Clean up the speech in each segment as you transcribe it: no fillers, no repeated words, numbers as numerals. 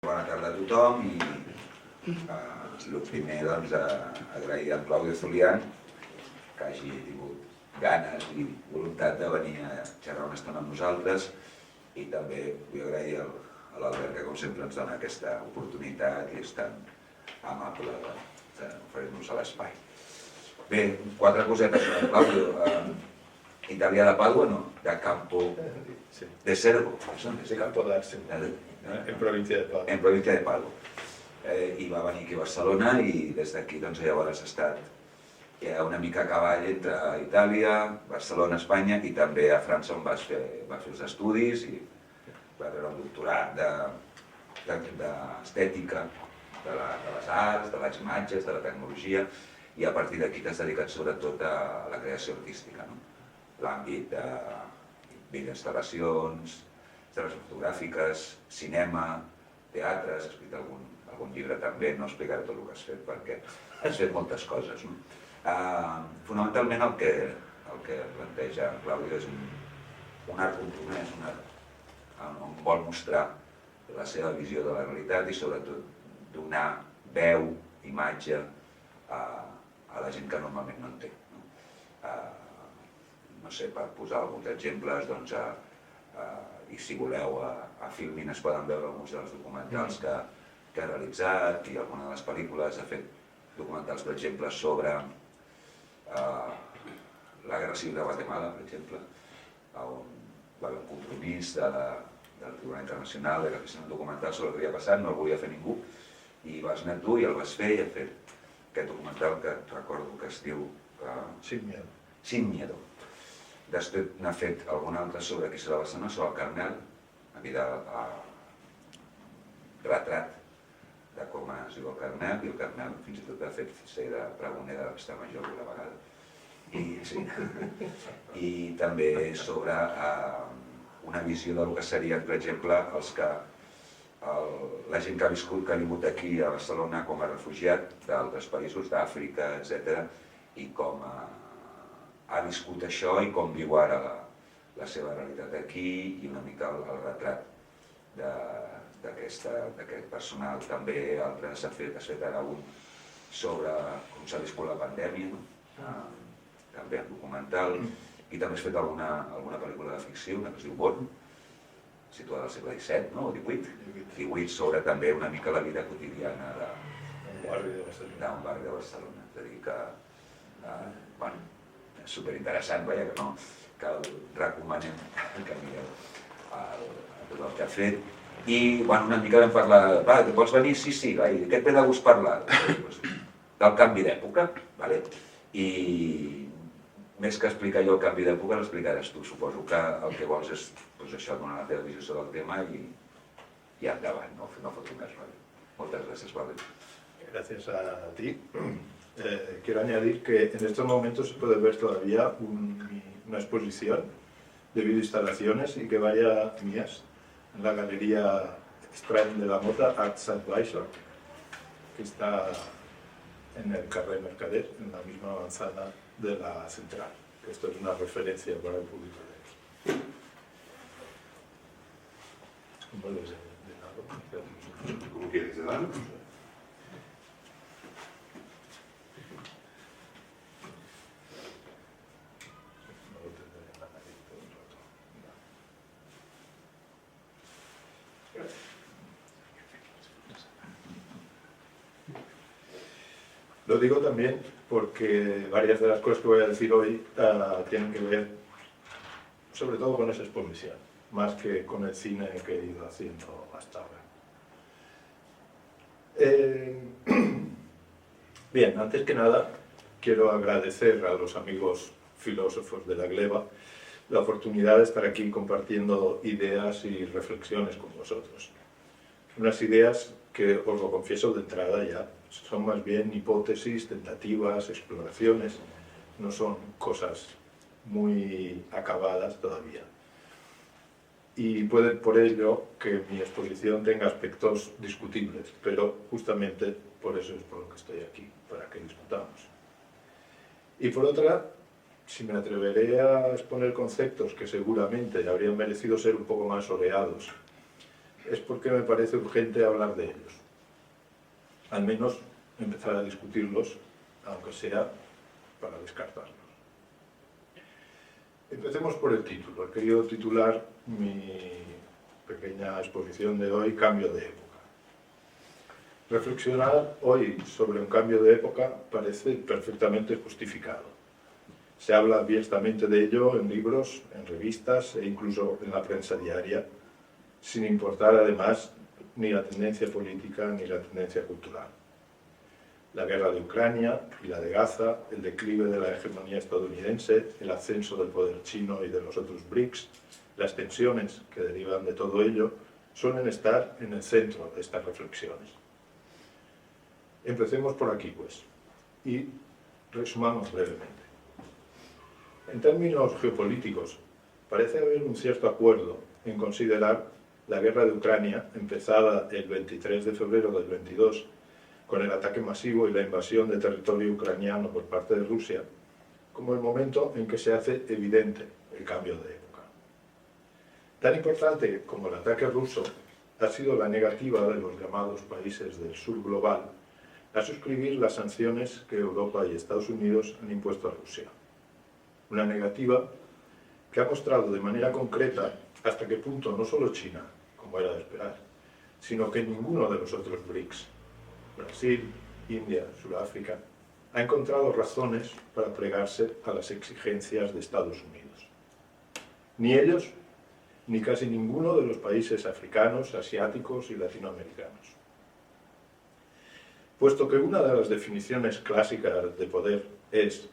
Bona tarda a tothom i el primer, doncs, agrair a Claudio Zulián que hagi tingut ganes i voluntat de venir a xerrar una estona amb nosaltres, i també vull agrair a l'Albert, que com sempre ens dona aquesta oportunitat i és tan amable d'oferir-nos a l'espai. Bé, 4 cosetes sobre Claudio. Italià de Padua, no? De Campo de Sergo. De Campo d'Arce, en província de Padua. En província de Padua. I va venir aquí a Barcelona i des d'aquí llavors ha estat una mica a cavall entre Itàlia, Barcelona, Espanya i també a França, on va fer els estudis i va rebre un doctorat d'estètica, de les arts, de les imatges, de la tecnologia, i a partir d'aquí t'has dedicat sobretot a la creació artística, l'àmbit de videoinstal·lacions, instal·lacions fotogràfiques, cinema, teatre, has escrit algun llibre també, no explicaré tot el que has fet perquè has fet moltes coses. Fonamentalment el que planteja Claudio és un art compromès, on vol mostrar la seva visió de la realitat i sobretot donar veu, imatge a la gent que normalment no en té. No sé, per posar alguns exemples, doncs, i si voleu, a Filmin es poden veure alguns dels documentals que ha realitzat i alguna de les pel·lícules. Ha fet documentals, per exemple, sobre la Guerra Civil de Guatemala, per exemple, on va haver un compromís del Tribunal Internacional que fes un documental sobre el que havia passat, no el volia fer ningú, i vas anar tu i el vas fer i has fet aquest documental que recordo que es diu Sin Miedo. Després n'ha fet algun altre sobre qui serà Barcelona, sobre el Carmel, a vida retrat de com es diu el Carmel, i el Carmel fins i tot ha fet ser de pregoner de l'Estat Major alguna vegada. I també sobre una visió del que serien, per exemple, la gent que ha vingut aquí a Barcelona com a refugiat d'altres països, d'Àfrica, etc., i com ha viscut això i com viu ara la seva realitat aquí, i una mica el retrat d'aquest personal. També altres has fet ara un sobre com s'ha viscut la pandèmia, també en documental, i també has fet alguna pel·lícula de ficció, una que es diu Born, situada al segle XVII, no? O XVIII, sobre també una mica la vida quotidiana d'un barri de Barcelona. És a dir que, bueno, és superinteressant, que el recomanem que mireu tot el que ha fet. I una mica vam parlar, vols venir? Sí, què et ve de gust parlar? Del canvi d'època, i més que explicar jo el canvi d'època l'explicaràs tu. Suposo que el que vols és això, donar la teva visió sobre el tema i endavant, no fotre més rotllo. Moltes gràcies, Claudio. Gracias a ti. Quiero añadir que en estos momentos se puede ver todavía una exposición de videoinstalaciones y que varias mías en la galería Strand de la Mota, Arts Advisor, que está en el carrer Mercader, en la misma manzana de la Central. Esto es una referencia para el público de ellos. ¿Cómo quieres de darlo? Lo digo también porque varias de las cosas que voy a decir hoy tienen que ver sobre todo con esa exposición, más que con el cine que he ido haciendo hasta ahora. Bien, antes que nada quiero agradecer a los amigos filósofos de la Gleba la oportunidad de estar aquí compartiendo ideas y reflexiones con vosotros. Unas ideas que, os lo confieso de entrada ya, son más bien hipótesis, tentativas, exploraciones, no son cosas muy acabadas todavía. Y puede por ello que mi exposición tenga aspectos discutibles, pero justamente por eso es por lo que estoy aquí, para que discutamos. Y por otra, si me atreveré a exponer conceptos que seguramente habrían merecido ser un poco más oreados, es porque me parece urgente hablar de ellos. Al menos empezar a discutirlos, aunque sea para descartarlos. Empecemos por el título. He querido titular mi pequeña exposición de hoy Cambio de época. Reflexionar hoy sobre un cambio de época parece perfectamente justificado. Se habla abiertamente de ello en libros, en revistas e incluso en la prensa diaria, sin importar además ni la tendencia política ni la tendencia cultural. La guerra de Ucrania y la de Gaza, el declive de la hegemonía estadounidense, el ascenso del poder chino y de los otros BRICS, las tensiones que derivan de todo ello, suelen estar en el centro de estas reflexiones. Empecemos por aquí, pues, y resumamos brevemente. En términos geopolíticos, parece haber un cierto acuerdo en considerar la guerra de Ucrania, empezada el 23 de febrero del 22, con el ataque masivo y la invasión de territorio ucraniano por parte de Rusia, como el momento en que se hace evidente el cambio de época. Tan importante como el ataque ruso ha sido la negativa de los llamados países del sur global a suscribir las sanciones que Europa y Estados Unidos han impuesto a Rusia. Una negativa que ha mostrado de manera concreta hasta qué punto no solo China, como era de esperar, sino que ninguno de los otros BRICS, Brasil, India, Sudáfrica, ha encontrado razones para plegarse a las exigencias de Estados Unidos. Ni ellos, ni casi ninguno de los países africanos, asiáticos y latinoamericanos. Puesto que una de las definiciones clásicas de poder es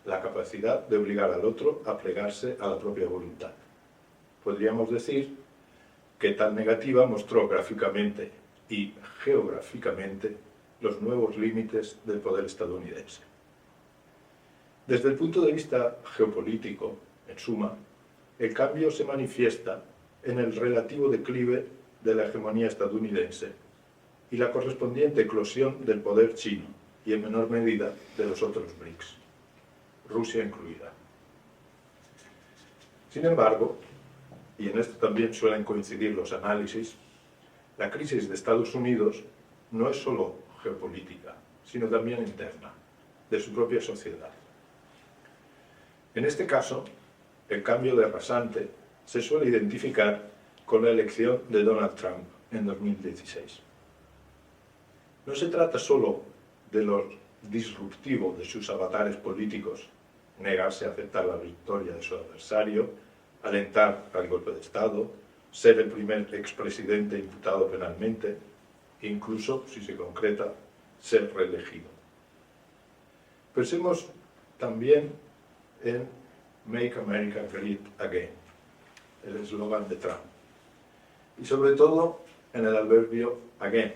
la capacidad de obligar al otro a plegarse a la propia voluntad. Podríamos decir que tal negativa mostró gráficamente y geográficamente los nuevos límites del poder estadounidense. Desde el punto de vista geopolítico, en suma, el cambio se manifiesta en el relativo declive de la hegemonía estadounidense y la correspondiente eclosión del poder chino y, en menor medida, de los otros BRICS, Rusia incluida. Sin embargo, y en esto también suelen coincidir los análisis, la crisis de Estados Unidos no es solo geopolítica, sino también interna, de su propia sociedad. En este caso, el cambio de rasante se suele identificar con la elección de Donald Trump en 2016. No se trata solo de lo disruptivo de sus avatares políticos, negarse a aceptar la victoria de su adversario, alentar al golpe de Estado, ser el primer expresidente imputado penalmente, e incluso, si se concreta, ser reelegido. Pensemos también en Make America Great Again, el eslogan de Trump, y sobre todo en el adverbio again,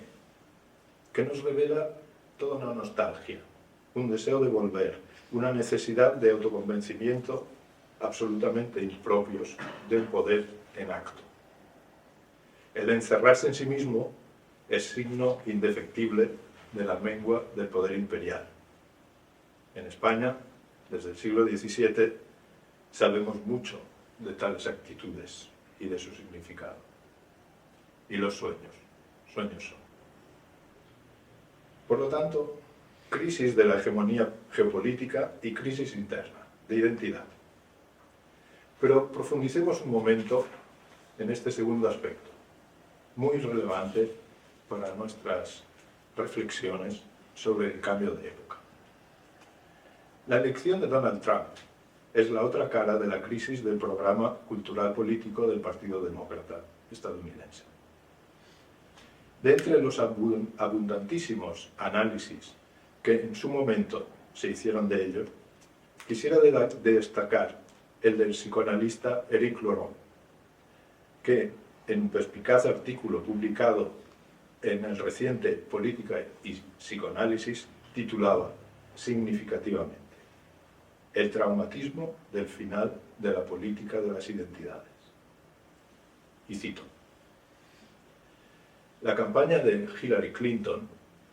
que nos revela toda una nostalgia, un deseo de volver, una necesidad de autoconvencimiento absolutamente impropios de un poder en acto. El encerrarse en sí mismo es signo indefectible de la mengua del poder imperial. En España, desde el siglo XVII, sabemos mucho de tales actitudes y de su significado. Y los sueños son. Por lo tanto, crisis de la hegemonía geopolítica y crisis interna, de identidad. Pero profundicemos un momento en este segundo aspecto, muy relevante para nuestras reflexiones sobre el cambio de época. La elección de Donald Trump es la otra cara de la crisis del programa cultural político del Partido Demócrata estadounidense. De entre los abundantísimos análisis que en su momento se hicieron de ello, quisiera destacar el del psicoanalista Éric Laurent, que en un perspicaz artículo publicado en el reciente Política y Psicoanálisis titulaba significativamente el traumatismo del final de la política de las identidades. Y cito: la campaña de Hillary Clinton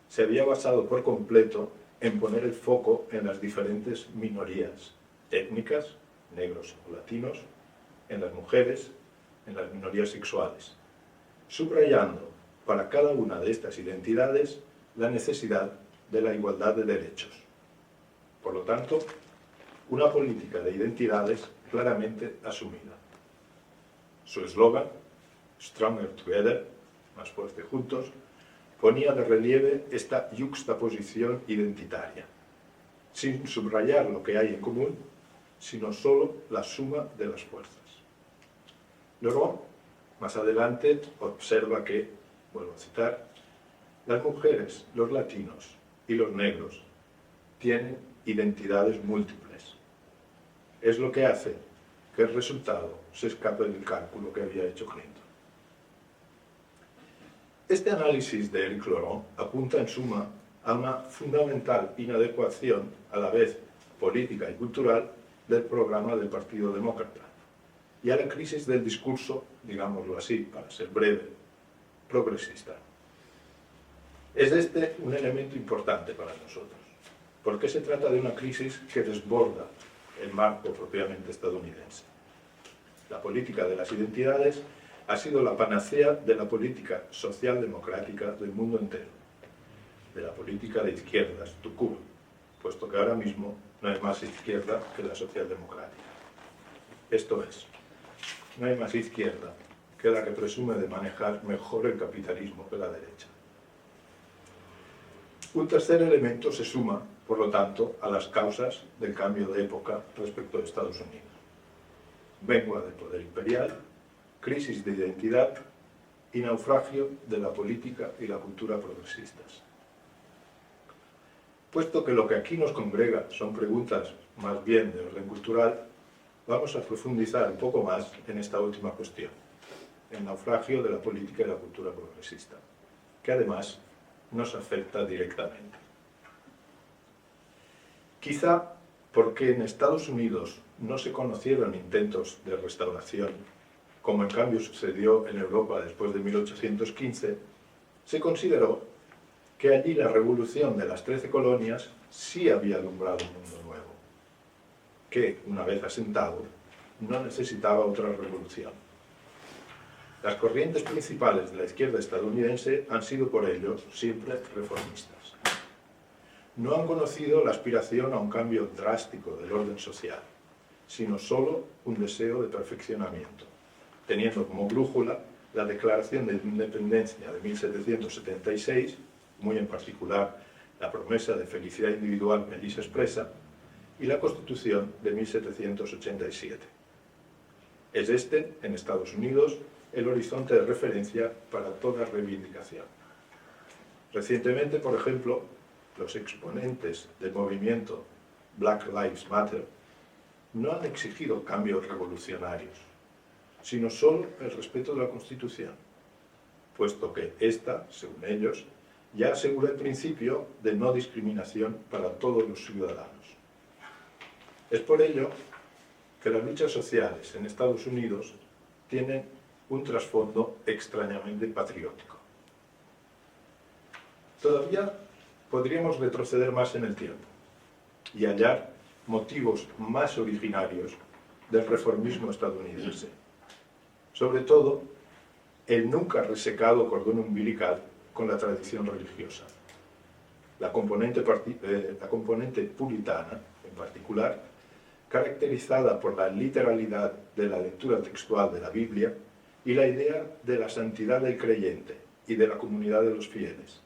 se había basado por completo en poner el foco en las diferentes minorías étnicas, negros o latinos, en las mujeres, en las minorías sexuales, subrayando para cada una de estas identidades la necesidad de la igualdad de derechos. Por lo tanto, una política de identidades claramente asumida. Su eslogan, Stronger Together, más fuerte juntos, ponía de relieve esta yuxtaposición identitaria, sin subrayar lo que hay en común, sino solo la suma de las fuerzas. Luego, más adelante, observa que, vuelvo a citar, las mujeres, los latinos y los negros tienen identidades múltiples. Es lo que hace que el resultado se escape del cálculo que había hecho Clinton. Este análisis de Éric Laurent apunta en suma a una fundamental inadecuación, a la vez política y cultural, del programa del Partido Demócrata y a la crisis del discurso, digámoslo así, para ser breve, progresista. Es este un elemento importante para nosotros, porque se trata de una crisis que desborda el marco propiamente estadounidense. La política de las identidades ha sido la panacea de la política socialdemocrática del mundo entero, de la política de izquierdas, tout court, puesto que ahora mismo no hay más izquierda que la socialdemocrática. Esto es, no hay más izquierda que la que presume de manejar mejor el capitalismo que la derecha. Un tercer elemento se suma, por lo tanto, a las causas del cambio de época respecto de Estados Unidos. Mengua del poder imperial, crisis de identidad y naufragio de la política y la cultura progresistas. Puesto que lo que aquí nos congrega son preguntas más bien de orden cultural, vamos a profundizar un poco más en esta última cuestión, el naufragio de la política y la cultura progresista, que además nos afecta directamente. Quizá porque en Estados Unidos no se conocieron intentos de restauración, como en cambio sucedió en Europa después de 1815, se consideró que allí la revolución de las 13 colonias sí había alumbrado un mundo nuevo, que, una vez asentado, no necesitaba otra revolución. Las corrientes principales de la izquierda estadounidense han sido por ello siempre reformistas. No han conocido la aspiración a un cambio drástico del orden social, sino solo un deseo de perfeccionamiento, teniendo como brújula la Declaración de Independencia de 1776, muy en particular la promesa de felicidad individual que allí se expresa, y la Constitución de 1787. Es este, en Estados Unidos, el horizonte de referencia para toda reivindicación. Recientemente, por ejemplo, los exponentes del movimiento Black Lives Matter no han exigido cambios revolucionarios, sino solo el respeto de la Constitución, puesto que ésta, según ellos, ya asegura el principio de no discriminación para todos los ciudadanos. Es por ello que las luchas sociales en Estados Unidos tienen un trasfondo extrañamente patriótico. Todavía podríamos retroceder más en el tiempo y hallar motivos más originarios del reformismo estadounidense. Sobre todo, el nunca resecado cordón umbilical con la tradición religiosa. La componente puritana, en particular, caracterizada por la literalidad de la lectura textual de la Biblia y la idea de la santidad del creyente y de la comunidad de los fieles,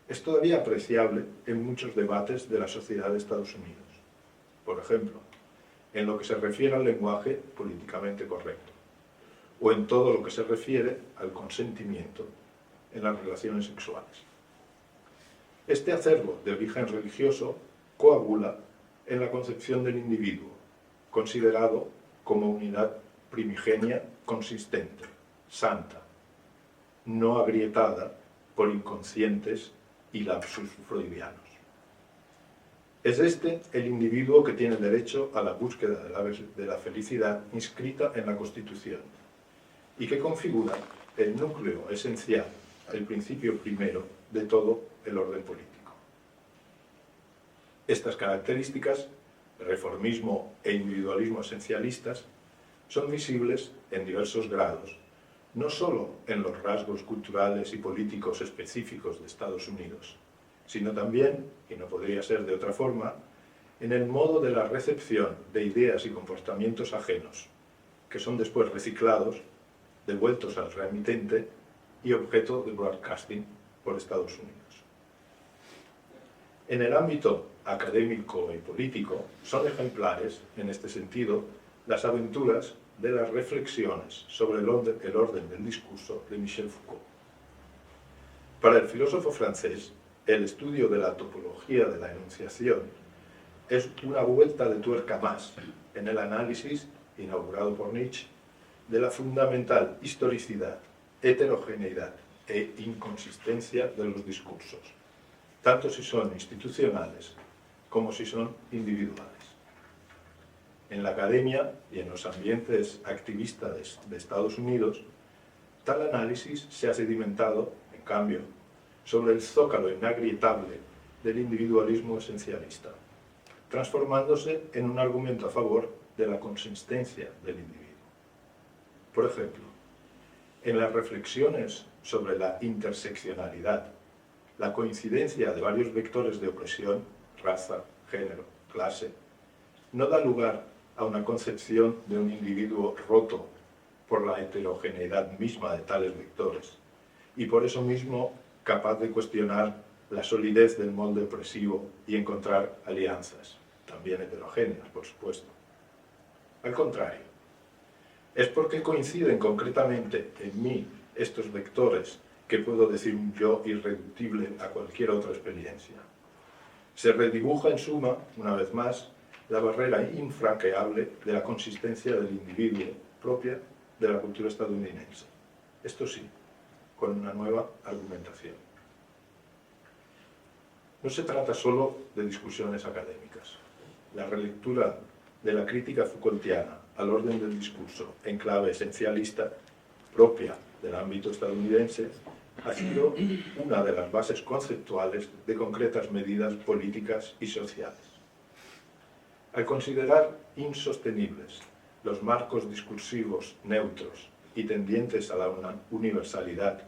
es todavía apreciable en muchos debates de la sociedad de Estados Unidos. Por ejemplo, en lo que se refiere al lenguaje políticamente correcto, o en todo lo que se refiere al consentimiento en las relaciones sexuales. Este acervo de origen religioso coagula en la concepción del individuo, considerado como unidad primigenia consistente, santa, no agrietada por inconscientes y lapsus freudianos. Es este el individuo que tiene derecho a la búsqueda de la felicidad inscrita en la Constitución y que configura el núcleo esencial, el principio primero de todo el orden político. Estas características, reformismo e individualismo esencialistas, son visibles en diversos grados, no solo en los rasgos culturales y políticos específicos de Estados Unidos, sino también, y no podría ser de otra forma, en el modo de la recepción de ideas y comportamientos ajenos, que son después reciclados, devueltos al remitente y objeto de broadcasting por Estados Unidos. En el ámbito académico y político son ejemplares, en este sentido, las aventuras de las reflexiones sobre el orden del discurso de Michel Foucault. Para el filósofo francés, el estudio de la topología de la enunciación es una vuelta de tuerca más en el análisis, inaugurado por Nietzsche, de la fundamental historicidad, heterogeneidad e inconsistencia de los discursos, tanto si son institucionales como si son individuales. En la academia y en los ambientes activistas de Estados Unidos, tal análisis se ha sedimentado, en cambio, sobre el zócalo inagrietable del individualismo esencialista, transformándose en un argumento a favor de la consistencia del individuo. Por ejemplo, en las reflexiones sobre la interseccionalidad, la coincidencia de varios vectores de opresión, raza, género, clase, no da lugar a una concepción de un individuo roto por la heterogeneidad misma de tales vectores, y por eso mismo capaz de cuestionar la solidez del molde opresivo y encontrar alianzas, también heterogéneas, por supuesto. Al contrario, es porque coinciden concretamente en mí estos vectores que puedo decir un yo irreductible a cualquier otra experiencia. Se redibuja en suma, una vez más, la barrera infranqueable de la consistencia del individuo propia de la cultura estadounidense. Esto sí, con una nueva argumentación. No se trata solo de discusiones académicas. La relectura de la crítica Foucaultiana al orden del discurso en clave esencialista, propia del ámbito estadounidense, ha sido una de las bases conceptuales de concretas medidas políticas y sociales. Al considerar insostenibles los marcos discursivos neutros y tendientes a la universalidad,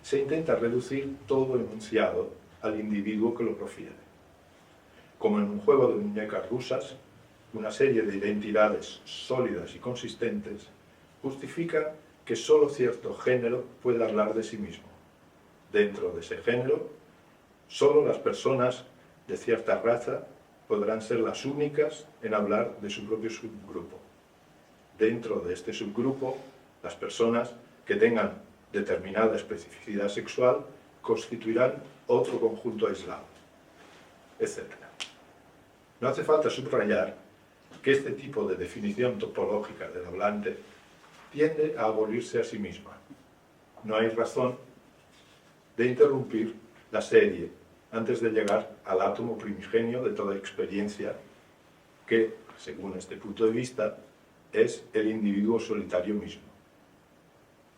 se intenta reducir todo enunciado al individuo que lo profiere. Como en un juego de muñecas rusas, una serie de identidades sólidas y consistentes justifica que solo cierto género puede hablar de sí mismo. Dentro de ese género, solo las personas de cierta raza podrán ser las únicas en hablar de su propio subgrupo. Dentro de este subgrupo, las personas que tengan determinada especificidad sexual constituirán otro conjunto aislado, etc. No hace falta subrayar que este tipo de definición topológica del hablante tiende a abolirse a sí misma. No hay razón de interrumpir la serie antes de llegar al átomo primigenio de toda experiencia que, según este punto de vista, es el individuo solitario mismo.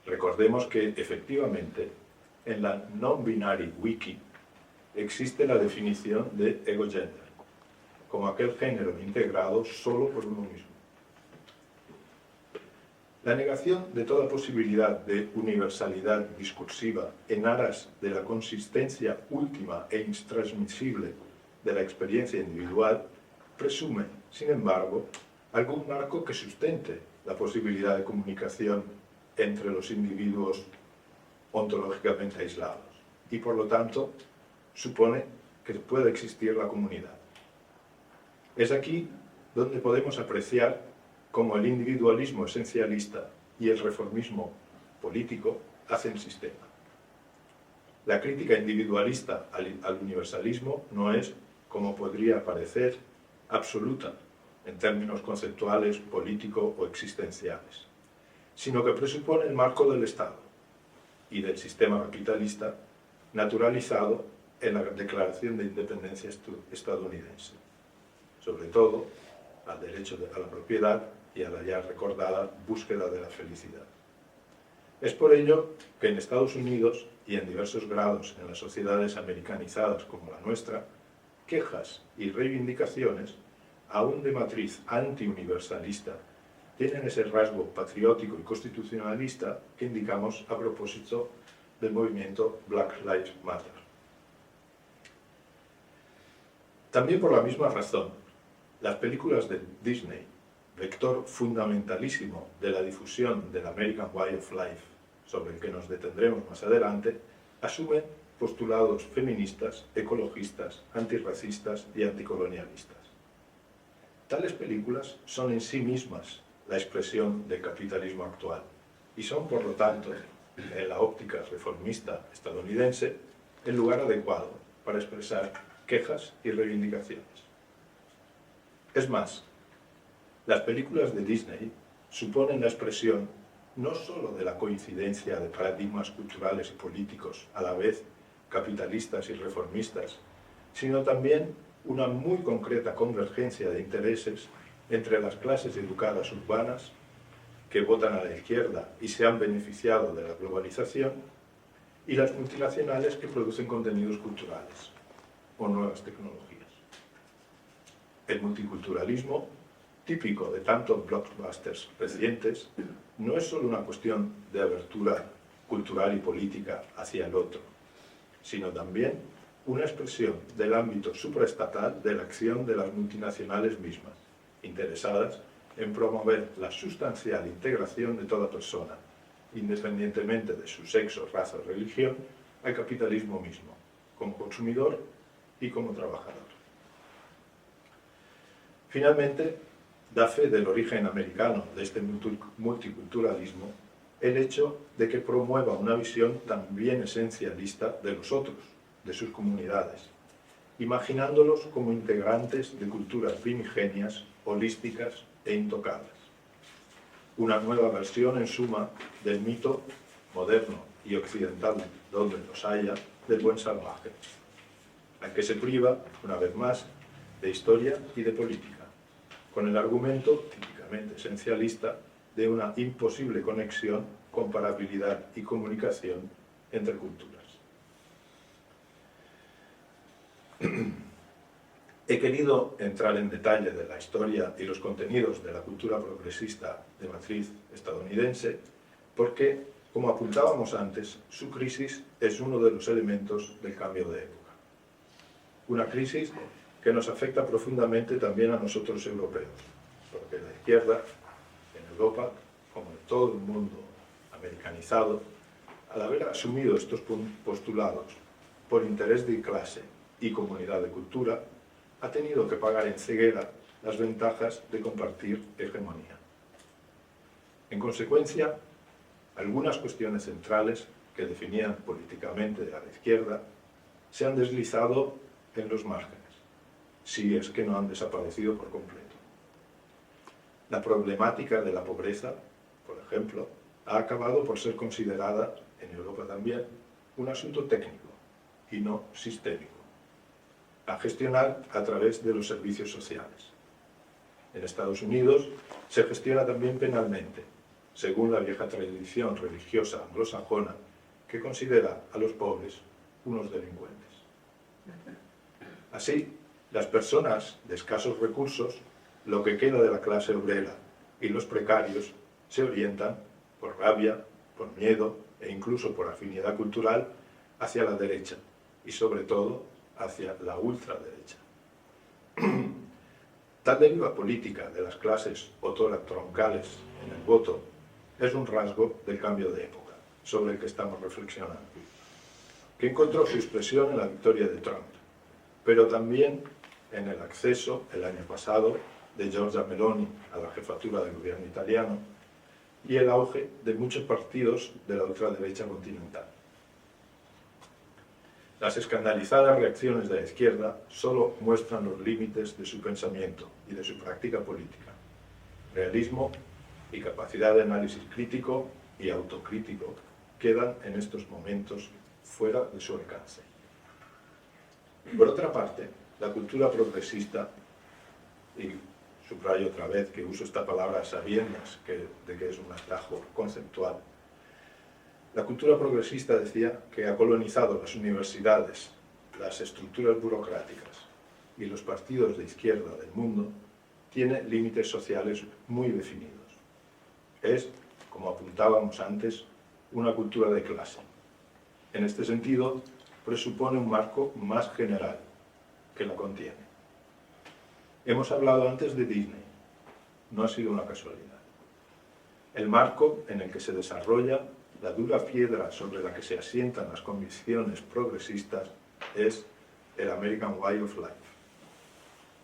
Recordemos que, efectivamente, en la Non-Binary Wiki existe la definición de ego-gender, como aquel género integrado solo por uno mismo. La negación de toda posibilidad de universalidad discursiva en aras de la consistencia última e intransmisible de la experiencia individual presume, sin embargo, algún marco que sustente la posibilidad de comunicación entre los individuos ontológicamente aislados y, por lo tanto, supone que puede existir la comunidad. Es aquí donde podemos apreciar cómo el individualismo esencialista y el reformismo político hacen sistema. La crítica individualista al universalismo no es, como podría parecer, absoluta en términos conceptuales, políticos o existenciales, sino que presupone el marco del Estado y del sistema capitalista naturalizado en la Declaración de Independencia estadounidense, sobre todo al derecho a la propiedad y a la ya recordada búsqueda de la felicidad. Es por ello que en Estados Unidos y en diversos grados en las sociedades americanizadas como la nuestra, quejas y reivindicaciones, aún de matriz antiuniversalista, tienen ese rasgo patriótico y constitucionalista que indicamos a propósito del movimiento Black Lives Matter. También por la misma razón, las películas de Disney, vector fundamentalísimo de la difusión del American Way of Life, sobre el que nos detendremos más adelante, asumen postulados feministas, ecologistas, antirracistas y anticolonialistas. Tales películas son en sí mismas la expresión del capitalismo actual y son, por lo tanto, en la óptica reformista estadounidense, el lugar adecuado para expresar quejas y reivindicaciones. Es más, las películas de Disney suponen la expresión no solo de la coincidencia de paradigmas culturales y políticos a la vez capitalistas y reformistas, sino también una muy concreta convergencia de intereses entre las clases educadas urbanas que votan a la izquierda y se han beneficiado de la globalización y las multinacionales que producen contenidos culturales o nuevas tecnologías. El multiculturalismo, típico de tantos blockbusters recientes, no es solo una cuestión de abertura cultural y política hacia el otro, sino también una expresión del ámbito supraestatal de la acción de las multinacionales mismas, interesadas en promover la sustancial integración de toda persona, independientemente de su sexo, raza o religión, al capitalismo mismo, como consumidor y como trabajador. Finalmente, da fe del origen americano de este multiculturalismo el hecho de que promueva una visión también esencialista de los otros, de sus comunidades, imaginándolos como integrantes de culturas primigenias, holísticas e intocables. Una nueva versión, en suma, del mito moderno y occidental, donde los haya, del buen salvaje, al que se priva, una vez más, de historia y de política, con el argumento, típicamente esencialista, de una imposible conexión, comparabilidad y comunicación entre culturas. He querido entrar en detalle de la historia y los contenidos de la cultura progresista de matriz estadounidense porque, como apuntábamos antes, su crisis es uno de los elementos del cambio de época. Una crisis que nos afecta profundamente también a nosotros europeos, porque la izquierda, en Europa, como en todo el mundo americanizado, al haber asumido estos postulados por interés de clase y comunidad de cultura, ha tenido que pagar en ceguera las ventajas de compartir hegemonía. En consecuencia, algunas cuestiones centrales que definían políticamente a la izquierda se han deslizado en los márgenes, si es que no han desaparecido por completo. La problemática de la pobreza, por ejemplo, ha acabado por ser considerada, en Europa también, un asunto técnico y no sistémico, a gestionar a través de los servicios sociales. En Estados Unidos se gestiona también penalmente, según la vieja tradición religiosa anglosajona, que considera a los pobres unos delincuentes. Así, las personas de escasos recursos, lo que queda de la clase obrera y los precarios, se orientan por rabia, por miedo e incluso por afinidad cultural hacia la derecha y sobre todo hacia la ultraderecha. Tal deriva política de las clases troncales en el voto es un rasgo del cambio de época sobre el que estamos reflexionando, que encontró su expresión en la victoria de Trump, pero también en el acceso el año pasado de Giorgia Meloni a la jefatura del gobierno italiano y el auge de muchos partidos de la ultraderecha continental. Las escandalizadas reacciones de la izquierda solo muestran los límites de su pensamiento y de su práctica política. Realismo y capacidad de análisis crítico y autocrítico quedan en estos momentos fuera de su alcance. Por otra parte, la cultura progresista, y subrayo otra vez que uso esta palabra a sabiendas de que es un atajo conceptual, la cultura progresista decía que ha colonizado las universidades, las estructuras burocráticas y los partidos de izquierda del mundo, tiene límites sociales muy definidos. Es, como apuntábamos antes, una cultura de clase. En este sentido, presupone un marco más general que la contiene. Hemos hablado antes de Disney. No ha sido una casualidad. El marco en el que se desarrolla la dura piedra sobre la que se asientan las convicciones progresistas es el American Way of Life.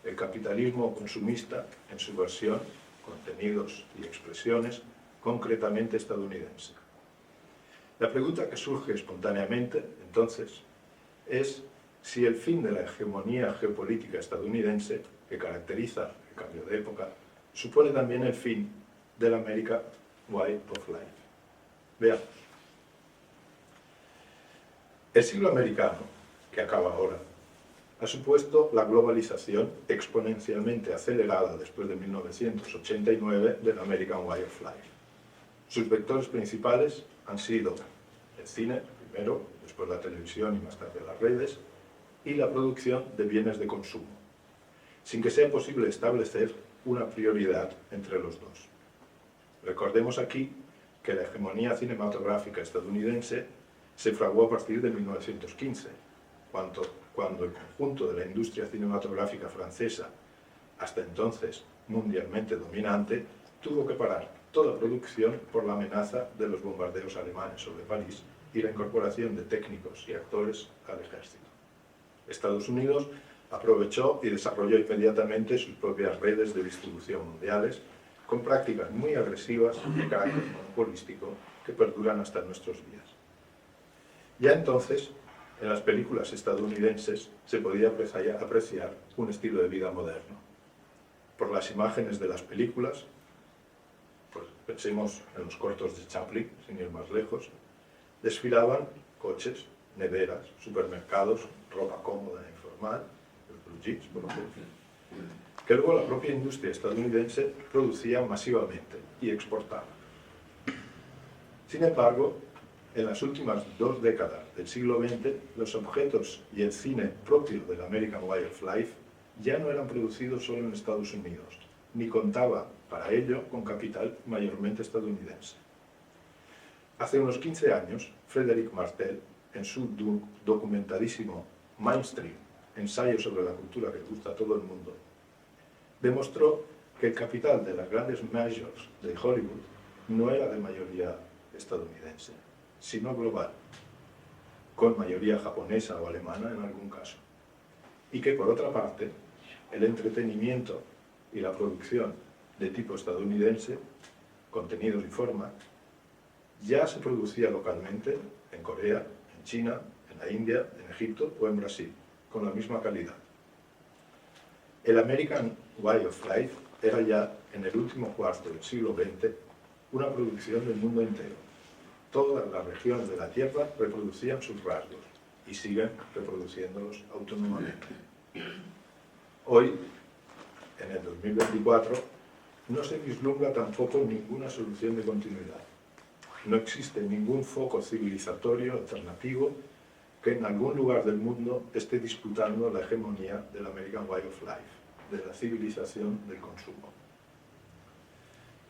El capitalismo consumista en su versión, contenidos y expresiones concretamente estadounidense. La pregunta que surge espontáneamente, entonces, es si el fin de la hegemonía geopolítica estadounidense, que caracteriza el cambio de época, supone también el fin del American Way of Life. Veamos. El siglo americano, que acaba ahora, ha supuesto la globalización exponencialmente acelerada después de 1989 del American Way of Life. Sus vectores principales han sido el cine, primero, después la televisión y más tarde las redes, y la producción de bienes de consumo, sin que sea posible establecer una prioridad entre los dos. Recordemos aquí que la hegemonía cinematográfica estadounidense se fraguó a partir de 1915, cuando el conjunto de la industria cinematográfica francesa, hasta entonces mundialmente dominante, tuvo que parar toda producción por la amenaza de los bombardeos alemanes sobre París y la incorporación de técnicos y actores al ejército. Estados Unidos aprovechó y desarrolló inmediatamente sus propias redes de distribución mundiales, con prácticas muy agresivas de carácter monopolístico que perduran hasta nuestros días. Ya entonces, en las películas estadounidenses se podía apreciar un estilo de vida moderno. Por las imágenes de las películas, pues pensemos en los cortos de Chaplin, sin ir más lejos, desfilaban coches, neveras, supermercados, ropa cómoda e informal, los blue jeans, por ejemplo, que luego la propia industria estadounidense producía masivamente y exportaba. Sin embargo, en las últimas 2 décadas del siglo XX, los objetos y el cine propio del American Way of Life ya no eran producidos solo en Estados Unidos, ni contaba para ello con capital mayormente estadounidense. Hace unos 15 años, Frédéric Martel, en su documentadísimo Mainstream, ensayo sobre la cultura que gusta a todo el mundo, demostró que el capital de las grandes majors de Hollywood no era de mayoría estadounidense, sino global, con mayoría japonesa o alemana en algún caso. Y que, por otra parte, el entretenimiento y la producción de tipo estadounidense, contenidos y forma, ya se producía localmente en Corea, en China, en la India, en Egipto o en Brasil, con la misma calidad. El American Way of Life era ya, en el último cuarto del siglo XX, una producción del mundo entero. Todas las regiones de la Tierra reproducían sus rasgos y siguen reproduciéndolos autónomamente. Hoy, en el 2024, no se vislumbra tampoco ninguna solución de continuidad. No existe ningún foco civilizatorio alternativo que en algún lugar del mundo esté disputando la hegemonía del American Way of Life, de la civilización del consumo.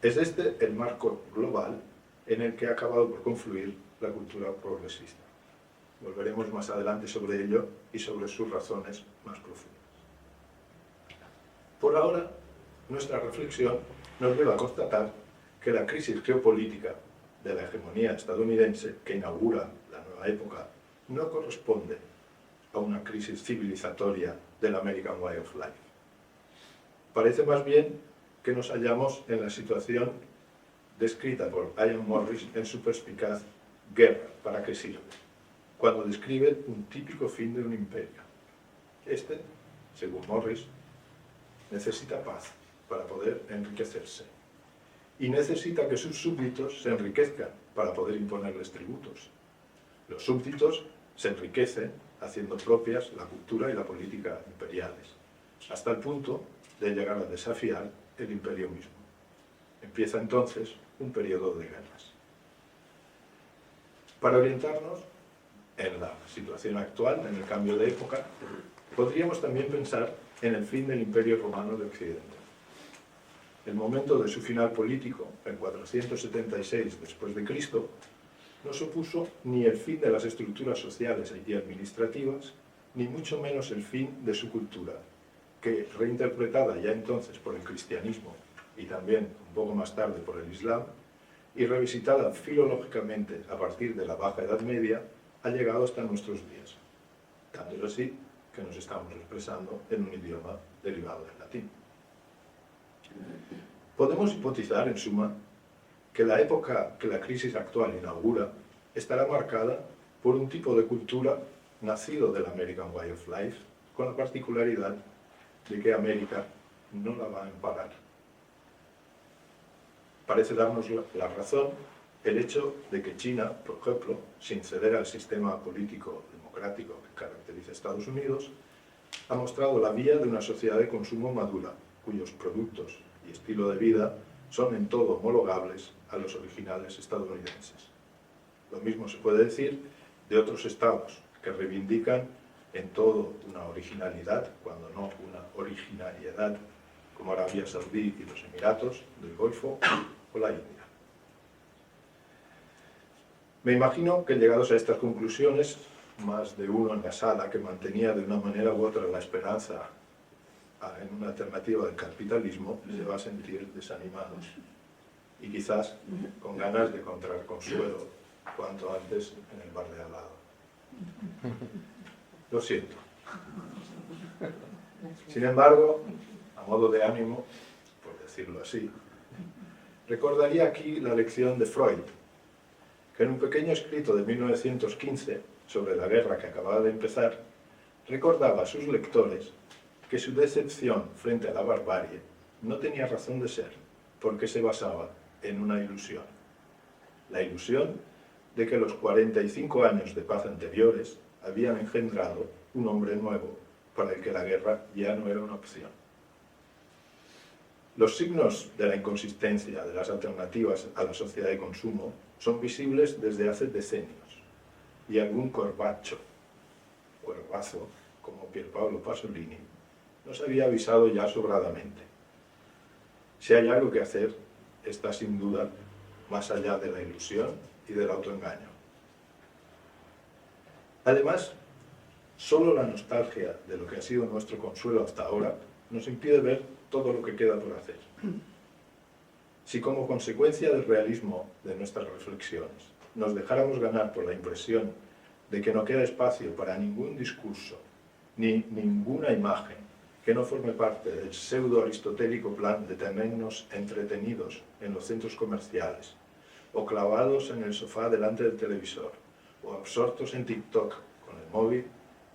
Es este el marco global en el que ha acabado por confluir la cultura progresista. Volveremos más adelante sobre ello y sobre sus razones más profundas. Por ahora, nuestra reflexión nos lleva a constatar que la crisis geopolítica de la hegemonía estadounidense que inaugura la nueva época no corresponde a una crisis civilizatoria del American Way of Life. Parece más bien que nos hallamos en la situación descrita por Ian Morris en su perspicaz Guerra, ¿para qué sirve?, cuando describe un típico fin de un imperio. Este, según Morris, necesita paz para poder enriquecerse y necesita que sus súbditos se enriquezcan para poder imponerles tributos. Los súbditos se enriquecen haciendo propias la cultura y la política imperiales, hasta el punto de llegar a desafiar el imperio mismo. Empieza entonces un periodo de guerras. Para orientarnos en la situación actual, en el cambio de época, podríamos también pensar en el fin del Imperio Romano de Occidente. el momento de su final político, en 476 después de Cristo, no supuso ni el fin de las estructuras sociales y administrativas, ni mucho menos el fin de su cultura, que, reinterpretada ya entonces por el cristianismo y también un poco más tarde por el Islam, y revisitada filológicamente a partir de la Baja Edad Media, ha llegado hasta nuestros días. Tanto es así que nos estamos expresando en un idioma derivado del latín. Podemos hipotizar, en suma, que la época que la crisis actual inaugura estará marcada por un tipo de cultura nacido del American Way of Life, con la particularidad de que América no la va a emparar. Parece darnos la razón el hecho de que China, por ejemplo, sin ceder al sistema político democrático que caracteriza a Estados Unidos, ha mostrado la vía de una sociedad de consumo madura, cuyos productos y estilo de vida son en todo homologables a los originales estadounidenses. Lo mismo se puede decir de otros estados que reivindican en todo una originalidad, cuando no una originariedad, como Arabia Saudí y los Emiratos del Golfo o la India. Me imagino que llegados a estas conclusiones, más de uno en la sala que mantenía de una manera u otra la esperanza en una alternativa del capitalismo, se va a sentir desanimados y quizás con ganas de encontrar consuelo cuanto antes en el bar de al lado. Lo siento. Sin embargo, a modo de ánimo, por decirlo así, recordaría aquí la lección de Freud, que en un pequeño escrito de 1915 sobre la guerra que acababa de empezar, recordaba a sus lectores que su decepción frente a la barbarie no tenía razón de ser, porque se basaba en una ilusión. La ilusión de que los 45 años de paz anteriores habían engendrado un hombre nuevo para el que la guerra ya no era una opción. Los signos de la inconsistencia de las alternativas a la sociedad de consumo son visibles desde hace decenios, y algún corbazo, como Pierpaolo Pasolini, nos había avisado ya sobradamente. Si hay algo que hacer, está sin duda más allá de la ilusión y del autoengaño. Además, solo la nostalgia de lo que ha sido nuestro consuelo hasta ahora nos impide ver todo lo que queda por hacer. Si como consecuencia del realismo de nuestras reflexiones nos dejáramos ganar por la impresión de que no queda espacio para ningún discurso ni ninguna imagen que no forme parte del pseudo-aristotélico plan de tenernos entretenidos en los centros comerciales, o clavados en el sofá delante del televisor, o absortos en TikTok con el móvil,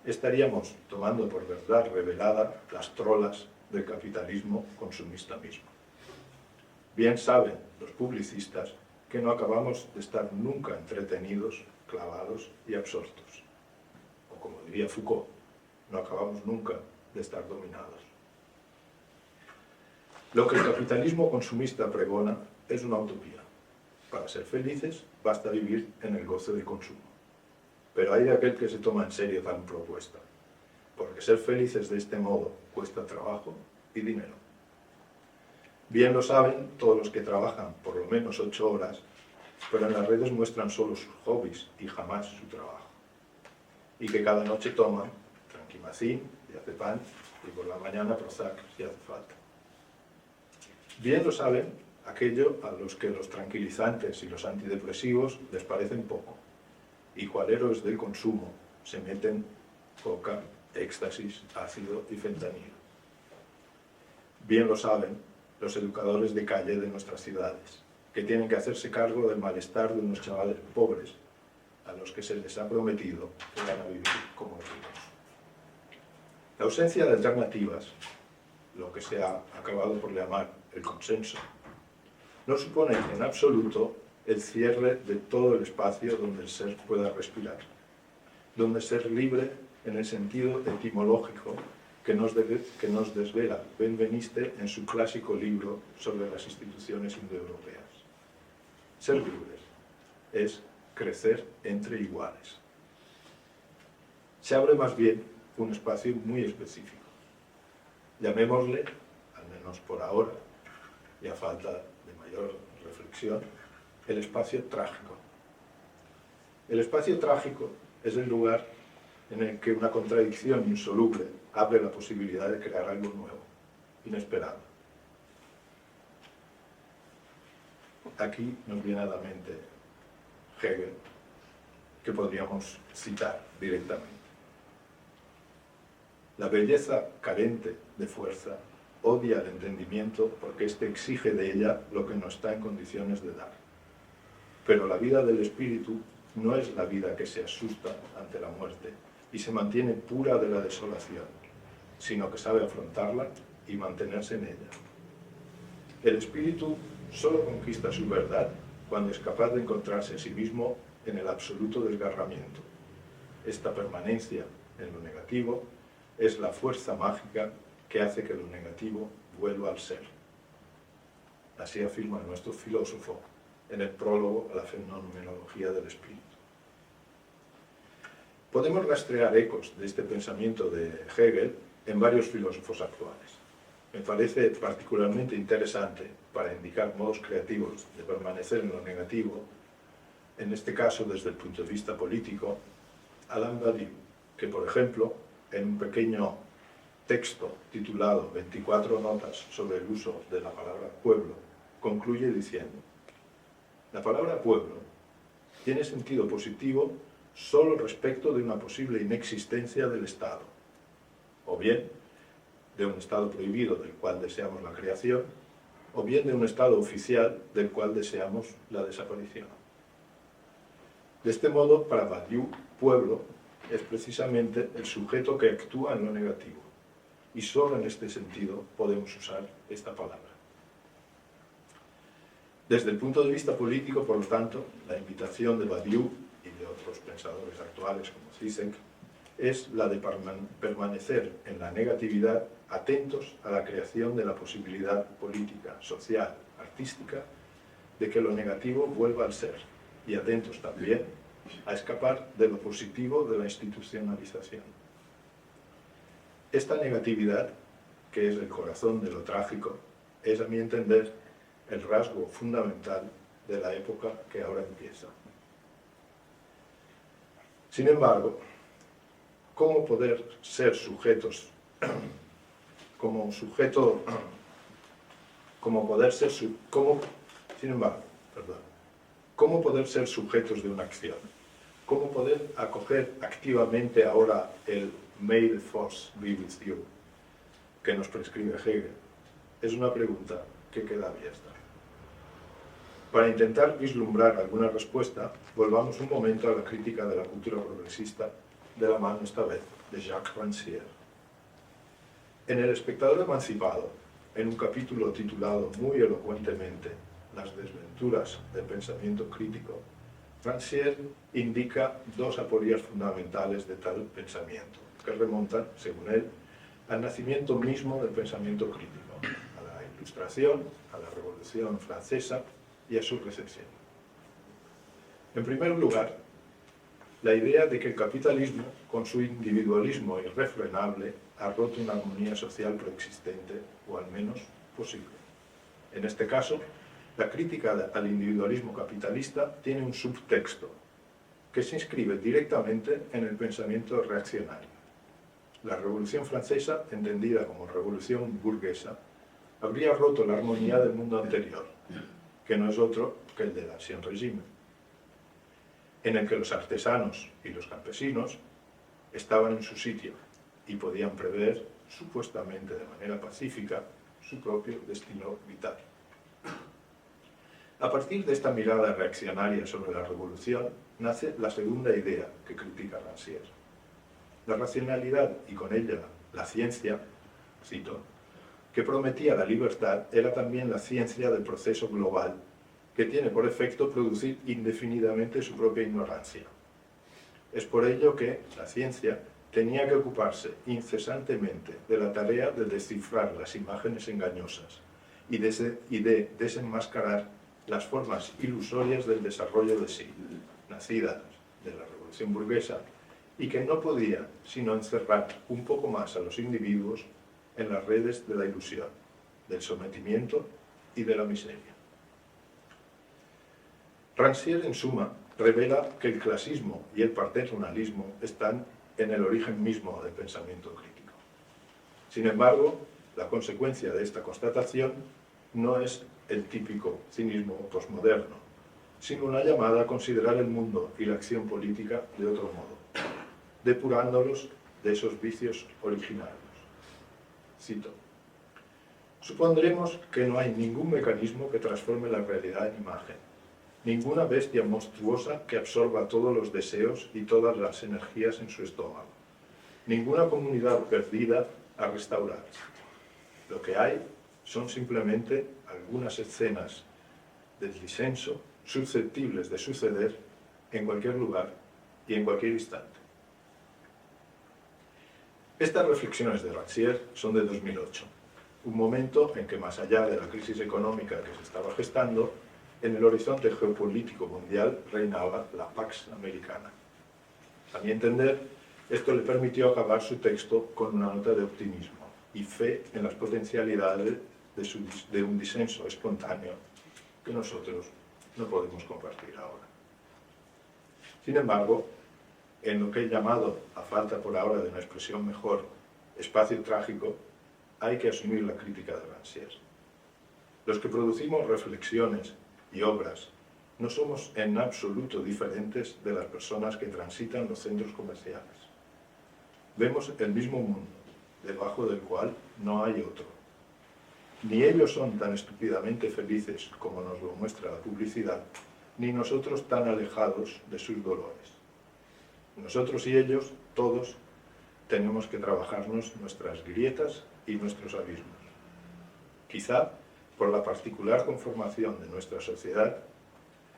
estaríamos tomando por verdad revelada las trolas del capitalismo consumista mismo. Bien saben los publicistas que no acabamos de estar nunca entretenidos, clavados y absortos. O como diría Foucault, no acabamos nunca de estar dominados. Lo que el capitalismo consumista pregona es una utopía. Para ser felices basta vivir en el goce del consumo. Pero hay de aquel que se toma en serio tal propuesta, porque ser felices de este modo cuesta trabajo y dinero. Bien lo saben todos los que trabajan por lo menos 8 horas, pero en las redes muestran solo sus hobbies y jamás su trabajo. Y que cada noche toman tranquimacín, diazepam y por la mañana Prozac si hace falta. Bien lo saben aquello a los que los tranquilizantes y los antidepresivos les parecen poco, y cualeros del consumo se meten coca, éxtasis, ácido y fentanilo. Bien lo saben los educadores de calle de nuestras ciudades, que tienen que hacerse cargo del malestar de unos chavales pobres a los que se les ha prometido que van a vivir como ricos. La ausencia de alternativas, lo que se ha acabado por llamar el consenso, no supone en absoluto el cierre de todo el espacio donde el ser pueda respirar, donde ser libre en el sentido etimológico que nos desvela Benveniste en su clásico libro sobre las instituciones indoeuropeas. Ser libres es crecer entre iguales. Se abre más bien un espacio muy específico. Llamémosle, al menos por ahora, y a falta de mayor reflexión, el espacio trágico. El espacio trágico es el lugar en el que una contradicción insoluble abre la posibilidad de crear algo nuevo, inesperado. Aquí nos viene a la mente Hegel, que podríamos citar directamente. La belleza carente de fuerza odia el entendimiento porque éste exige de ella lo que no está en condiciones de dar. Pero la vida del espíritu no es la vida que se asusta ante la muerte y se mantiene pura de la desolación, sino que sabe afrontarla y mantenerse en ella. El espíritu solo conquista su verdad cuando es capaz de encontrarse a sí mismo en el absoluto desgarramiento. Esta permanencia en lo negativo es la fuerza mágica que hace que lo negativo vuelva al ser. Así afirma nuestro filósofo en el prólogo a la fenomenología del espíritu. Podemos rastrear ecos de este pensamiento de Hegel en varios filósofos actuales. Me parece particularmente interesante para indicar modos creativos de permanecer en lo negativo, en este caso desde el punto de vista político, Alain Badiou, que por ejemplo, en un pequeño texto titulado 24 notas sobre el uso de la palabra pueblo, concluye diciendo: la palabra pueblo tiene sentido positivo solo respecto de una posible inexistencia del Estado, o bien de un Estado prohibido del cual deseamos la creación, o bien de un Estado oficial del cual deseamos la desaparición. De este modo, para Badiou, pueblo es precisamente el sujeto que actúa en lo negativo, y solo en este sentido podemos usar esta palabra. Desde el punto de vista político, por lo tanto, la invitación de Badiou y de otros pensadores actuales como Zizek es la de permanecer en la negatividad, atentos a la creación de la posibilidad política, social, artística, de que lo negativo vuelva al ser, y atentos también a escapar de lo positivo de la institucionalización. Esta negatividad, que es el corazón de lo trágico, es, a mi entender, el rasgo fundamental de la época que ahora empieza. Sin embargo, ¿cómo poder ser sujetos, cómo poder ser sujetos de una acción? ¿Cómo poder acoger activamente ahora el May the Force be with you que nos prescribe Hegel? Es una pregunta que queda abierta. Para intentar vislumbrar alguna respuesta, volvamos un momento a la crítica de la cultura progresista, de la mano esta vez de Jacques Rancière. En El espectador emancipado, en un capítulo titulado muy elocuentemente Las desventuras del pensamiento crítico, Rancière indica dos aporías fundamentales de tal pensamiento, que remontan, según él, al nacimiento mismo del pensamiento crítico, a la Ilustración, a la Revolución Francesa y a su recepción. En primer lugar, la idea de que el capitalismo, con su individualismo irrefrenable, ha roto una armonía social preexistente, o al menos posible. En este caso, la crítica al individualismo capitalista tiene un subtexto que se inscribe directamente en el pensamiento reaccionario. La Revolución Francesa, entendida como revolución burguesa, habría roto la armonía del mundo anterior, que no es otro que el del Ancien Régime, en el que los artesanos y los campesinos estaban en su sitio y podían prever, supuestamente de manera pacífica, su propio destino vital. A partir de esta mirada reaccionaria sobre la revolución, nace la segunda idea que critica Rancière. La racionalidad y con ella la ciencia, cito, que prometía la libertad, era también la ciencia del proceso global, que tiene por efecto producir indefinidamente su propia ignorancia. Es por ello que la ciencia tenía que ocuparse incesantemente de la tarea de descifrar las imágenes engañosas y de desenmascarar las formas ilusorias del desarrollo de sí, nacidas de la revolución burguesa, y que no podía sino encerrar un poco más a los individuos en las redes de la ilusión, del sometimiento y de la miseria. Rancière, en suma, revela que el clasismo y el paternalismo están en el origen mismo del pensamiento crítico. Sin embargo, la consecuencia de esta constatación no es el típico cinismo posmoderno, sino una llamada a considerar el mundo y la acción política de otro modo, depurándolos de esos vicios originarios. Cito: supondremos que no hay ningún mecanismo que transforme la realidad en imagen, ninguna bestia monstruosa que absorba todos los deseos y todas las energías en su estómago, ninguna comunidad perdida a restaurar. Lo que hay son simplemente algunas escenas del disenso susceptibles de suceder en cualquier lugar y en cualquier instante. Estas reflexiones de Rancière son de 2008, un momento en que, más allá de la crisis económica que se estaba gestando, en el horizonte geopolítico mundial reinaba la Pax Americana. A mi entender, esto le permitió acabar su texto con una nota de optimismo y fe en las potencialidades de un disenso espontáneo que nosotros no podemos compartir ahora. Sin embargo, en lo que he llamado, a falta por ahora de una expresión mejor, espacio trágico, hay que asumir la crítica de Rancière. Los que producimos reflexiones y obras no somos en absoluto diferentes de las personas que transitan los centros comerciales. Vemos el mismo mundo, debajo del cual no hay otro. Ni ellos son tan estúpidamente felices como nos lo muestra la publicidad, ni nosotros tan alejados de sus dolores. Nosotros y ellos, todos, tenemos que trabajarnos nuestras grietas y nuestros abismos. Quizá por la particular conformación de nuestra sociedad,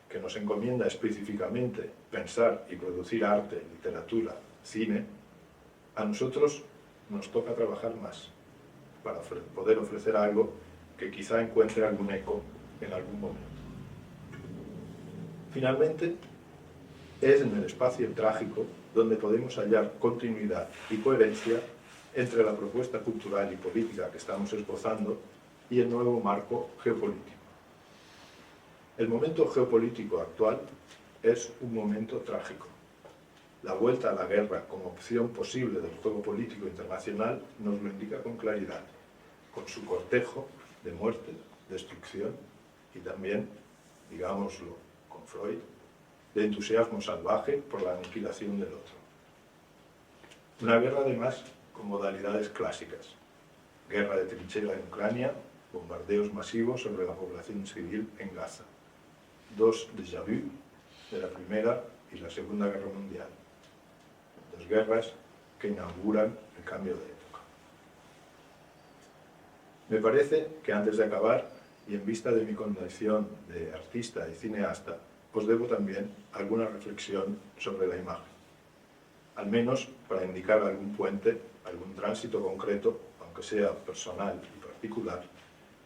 que nos encomienda específicamente pensar y producir arte, literatura, cine, a nosotros nos toca trabajar más para poder ofrecer algo que quizá encuentre algún eco en algún momento. Finalmente, es en el espacio trágico donde podemos hallar continuidad y coherencia entre la propuesta cultural y política que estamos esbozando y el nuevo marco geopolítico. El momento geopolítico actual es un momento trágico. La vuelta a la guerra como opción posible del juego político internacional nos lo indica con claridad, con su cortejo de muerte, destrucción y también, digámoslo con Freud, de entusiasmo salvaje por la aniquilación del otro. Una guerra además con modalidades clásicas: guerra de trinchera en Ucrania, bombardeos masivos sobre la población civil en Gaza. Dos déjà vu de la Primera y la Segunda Guerra Mundial. Dos guerras que inauguran el cambio de época. Me parece que antes de acabar, y en vista de mi condición de artista y cineasta, os debo también alguna reflexión sobre la imagen. Al menos para indicar algún puente, algún tránsito concreto, aunque sea personal y particular,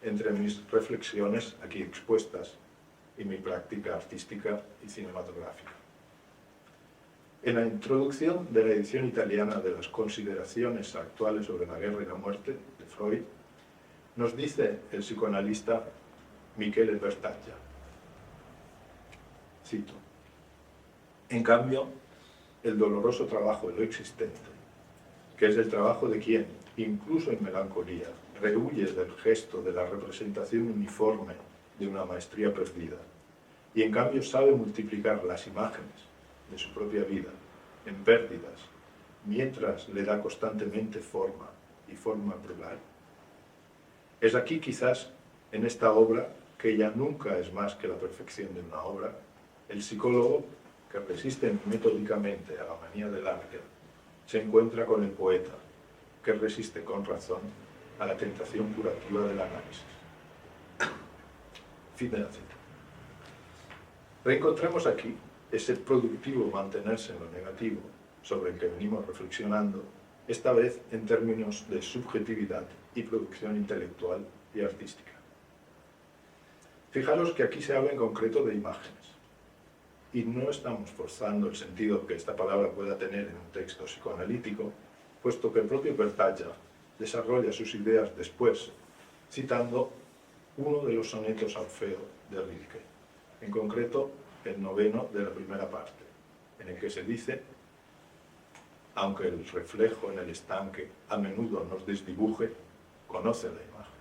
entre mis reflexiones aquí expuestas y mi práctica artística y cinematográfica. En la introducción de la edición italiana de las Consideraciones actuales sobre la guerra y la muerte, de Freud, nos dice el psicoanalista Michele Bertaglia, cito: en cambio, el doloroso trabajo de lo existente, que es el trabajo de quien, incluso en melancolía, rehuye del gesto de la representación uniforme de una maestría perdida, y en cambio sabe multiplicar las imágenes de su propia vida en pérdidas, mientras le da constantemente forma y forma plural. Es aquí quizás, en esta obra, que ya nunca es más que la perfección de una obra, el psicólogo, que resiste metódicamente a la manía del arte, se encuentra con el poeta, que resiste con razón a la tentación curativa del análisis. Fin de la cita. Reencontramos aquí ese productivo mantenerse en lo negativo sobre el que venimos reflexionando, esta vez en términos de subjetividad y producción intelectual y artística. Fijaros que aquí se habla en concreto de imágenes, y no estamos forzando el sentido que esta palabra pueda tener en un texto psicoanalítico, puesto que el propio Bertaglia desarrolla sus ideas después, citando uno de los sonetos a Orfeo de Rilke, en concreto el 9º de la primera parte, en el que se dice: aunque el reflejo en el estanque a menudo nos desdibuje, conoce la imagen.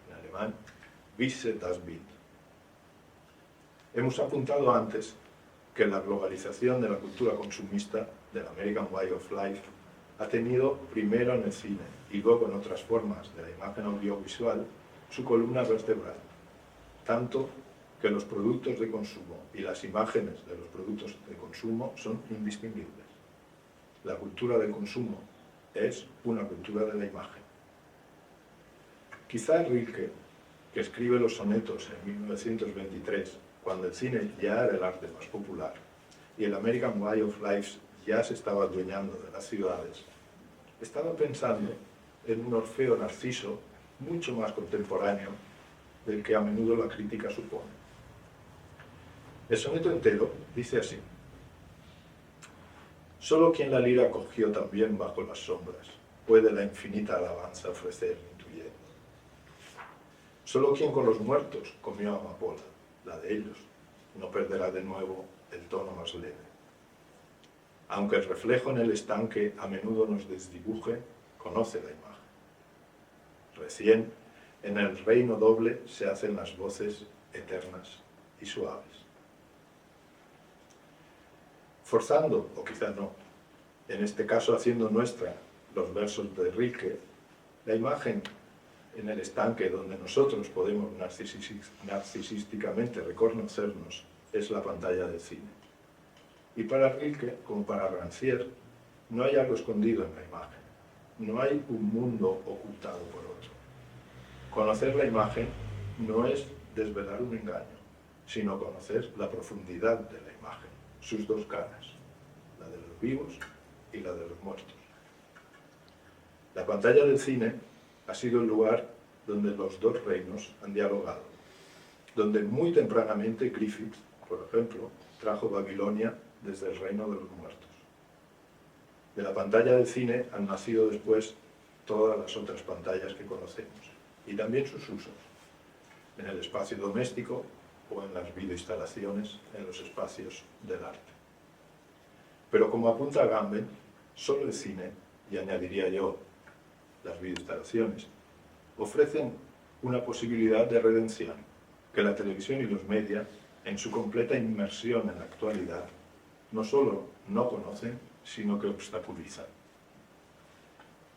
En alemán, wisse das Bild. Hemos apuntado antes que la globalización de la cultura consumista del American Way of Life ha tenido primero en el cine y luego en otras formas de la imagen audiovisual su columna vertebral, tanto que los productos de consumo y las imágenes de los productos de consumo son indistinguibles. La cultura del consumo es una cultura de la imagen. Quizá Rilke, que escribe los sonetos en 1923, cuando el cine ya era el arte más popular y el American Way of Life ya se estaba adueñando de las ciudades, estaba pensando en un Orfeo Narciso mucho más contemporáneo del que a menudo la crítica supone. El soneto entero dice así: solo quien la lira cogió también bajo las sombras puede la infinita alabanza ofrecer intuyendo. Solo quien con los muertos comió amapola, la de ellos, no perderá de nuevo el tono más leve. Aunque el reflejo en el estanque a menudo nos desdibuje, conoce la imagen. Recién, en el reino doble se hacen las voces eternas y suaves. Forzando, o quizás no, en este caso haciendo nuestra los versos de Rilke, la imagen en el estanque donde nosotros podemos narcisísticamente reconocernos es la pantalla del cine. Y para Rilke, como para Rancière, no hay algo escondido en la imagen, no hay un mundo ocultado por otro. Conocer la imagen no es desvelar un engaño, sino conocer la profundidad de la imagen, sus dos caras, la de los vivos y la de los muertos. La pantalla del cine ha sido el lugar donde los dos reinos han dialogado, donde muy tempranamente Griffith, por ejemplo, trajo Babilonia desde el reino de los muertos. De la pantalla del cine han nacido después todas las otras pantallas que conocemos, y también sus usos, en el espacio doméstico o en las videoinstalaciones en los espacios del arte. Pero como apunta Agamben, solo el cine, y añadiría yo las videoinstalaciones, ofrecen una posibilidad de redención que la televisión y los medios, en su completa inmersión en la actualidad, no solo no conocen, sino que obstaculizan.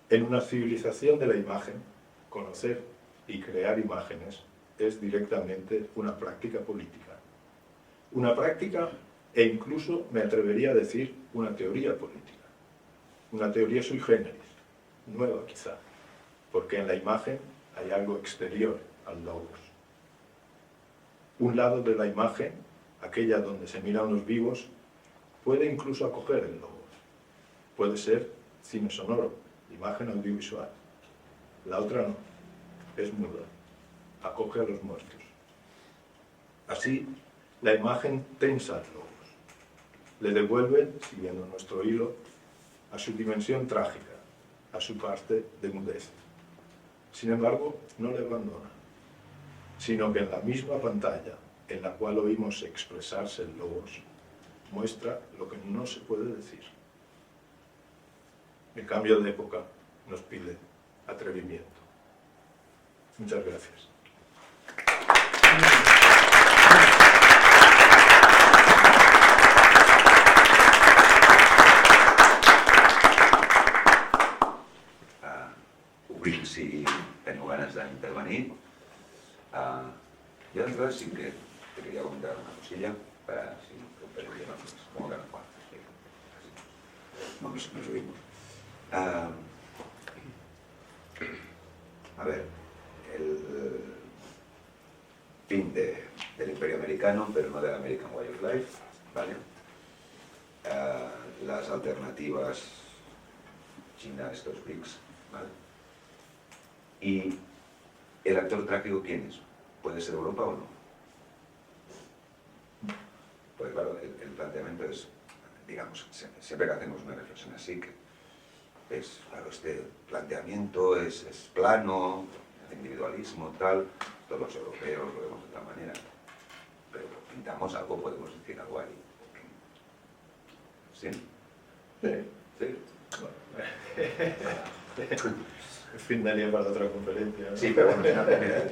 En una civilización de la imagen, conocer y crear imágenes es directamente una práctica política. Una práctica e incluso, me atrevería a decir, una teoría política. Una teoría sui generis, nueva quizá, porque en la imagen hay algo exterior al logos. Un lado de la imagen, aquella donde se miran los vivos, puede incluso acoger el logos. Puede ser cine sonoro, imagen audiovisual. La otra no, es muda, acoge a los muertos. Así, la imagen tensa al logos. Le devuelve, siguiendo nuestro hilo, a su dimensión trágica, a su parte de mudez. Sin embargo, no le abandona, sino que en la misma pantalla en la cual oímos expresarse el logos, muestra lo que no se puede decir. El cambio de época nos pide atrevimiento. Muchas gracias. Obrim si teniu ganes d'intervenir. Jo d'entrada sí que te quería comentar una cosilla para si como que no puedo. Nos oímos. A ver, el fin del Imperio Americano, pero no del American Way of Life, ¿vale? Las alternativas China, estos BRICS, ¿vale? Y el actor trágico, ¿quién es? ¿Puede ser Europa o no? Pues claro, el planteamiento es, digamos, siempre que hacemos una reflexión así, que es, claro, este planteamiento es plano, individualismo, tal, todos los europeos lo vemos de otra manera, pero pintamos algo, podemos decir algo ahí. ¿Sí? Sí. ¿Sí? Fin daría para otra conferencia, ¿no? Sí, pero bueno, si no tenía...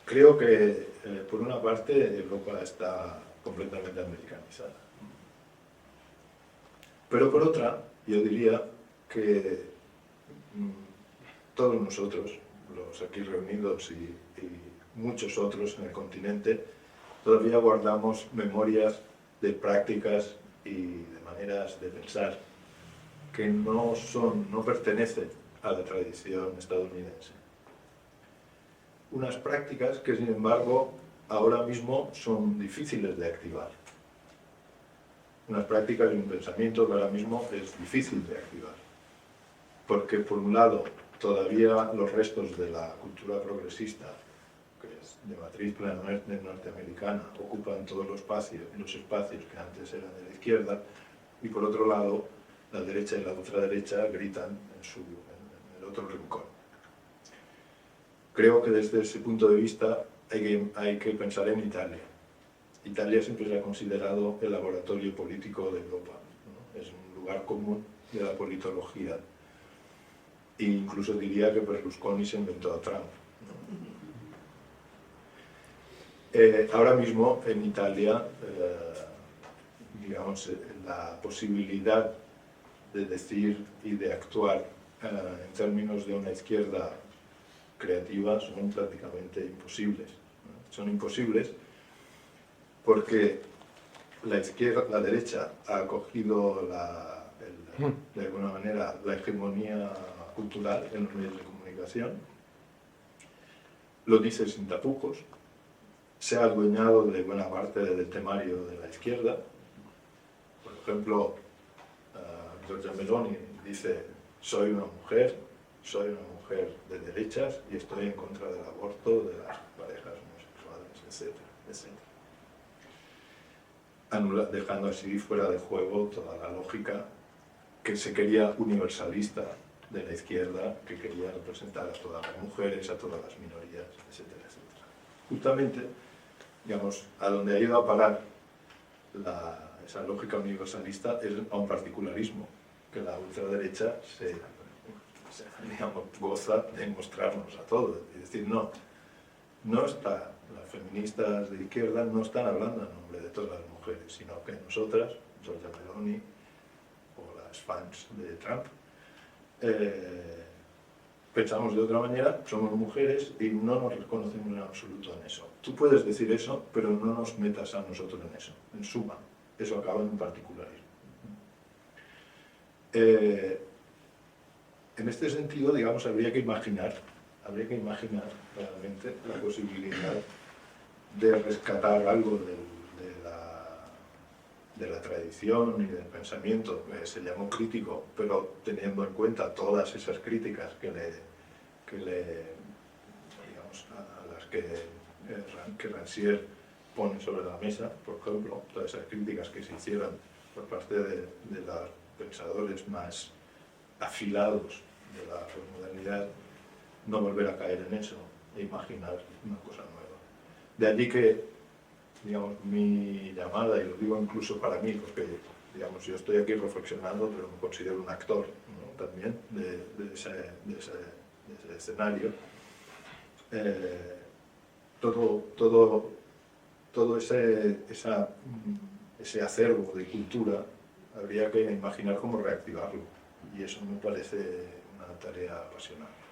Creo que, por una parte, Europa está completamente americanizada. Pero por otra, yo diría que todos nosotros, los aquí reunidos y muchos otros en el continente, todavía guardamos memorias de prácticas y de maneras de pensar que no pertenecen a la tradición estadounidense. Unas prácticas que, sin embargo, ahora mismo son difíciles de activar. Unas prácticas y un pensamiento que ahora mismo es difícil de activar. Porque, por un lado, todavía los restos de la cultura progresista, que es de matriz plenamente norteamericana, ocupan todos los espacios que antes eran de la izquierda, y por otro lado, la derecha y la ultraderecha gritan en el otro rincón. Creo que desde ese punto de vista hay que pensar en Italia. Italia siempre se ha considerado el laboratorio político de Europa, ¿no? Es un lugar común de la politología. E incluso diría que Berlusconi se inventó a Trump, ¿no? Ahora mismo en Italia, digamos, la posibilidad de decir y de actuar en términos de una izquierda creativa son prácticamente imposibles, ¿no? Son imposibles porque la derecha ha acogido de alguna manera la hegemonía cultural en los medios de comunicación, lo dice sin tapujos, se ha adueñado de buena parte del temario de la izquierda. Por ejemplo, Giorgia Meloni dice: soy una mujer de derechas y estoy en contra del aborto, de las parejas homosexuales, etcétera, etcétera. Dejando así fuera de juego toda la lógica que se quería universalista de la izquierda, que quería representar a todas las mujeres, a todas las minorías, etcétera, etcétera. Justamente, digamos, a donde ha ido a parar esa lógica universalista es a un particularismo que la ultraderecha digamos, goza de mostrarnos a todos. Es decir, las feministas de izquierda no están hablando en nombre de todas las mujeres, sino que nosotras, Giorgia Meloni o las fans de Trump, pensamos de otra manera, somos mujeres y no nos reconocemos en absoluto en eso. Tú puedes decir eso, pero no nos metas a nosotros en eso. En suma, eso acaba en un particularismo. En este sentido, digamos, habría que imaginar realmente la posibilidad de rescatar algo de la tradición y del pensamiento que se llamó crítico, pero teniendo en cuenta todas esas críticas digamos, a las que Rancière pone sobre la mesa, por ejemplo, todas esas críticas que se hicieron por parte de los pensadores más afilados de la posmodernidad, no volver a caer en eso e imaginar una cosa nueva. De allí que, digamos, mi llamada, y lo digo incluso para mí, porque, digamos, yo estoy aquí reflexionando, pero me considero un actor, ¿no? También de ese escenario. Todo ese acervo de cultura habría que imaginar cómo reactivarlo, y eso me parece una tarea apasionante.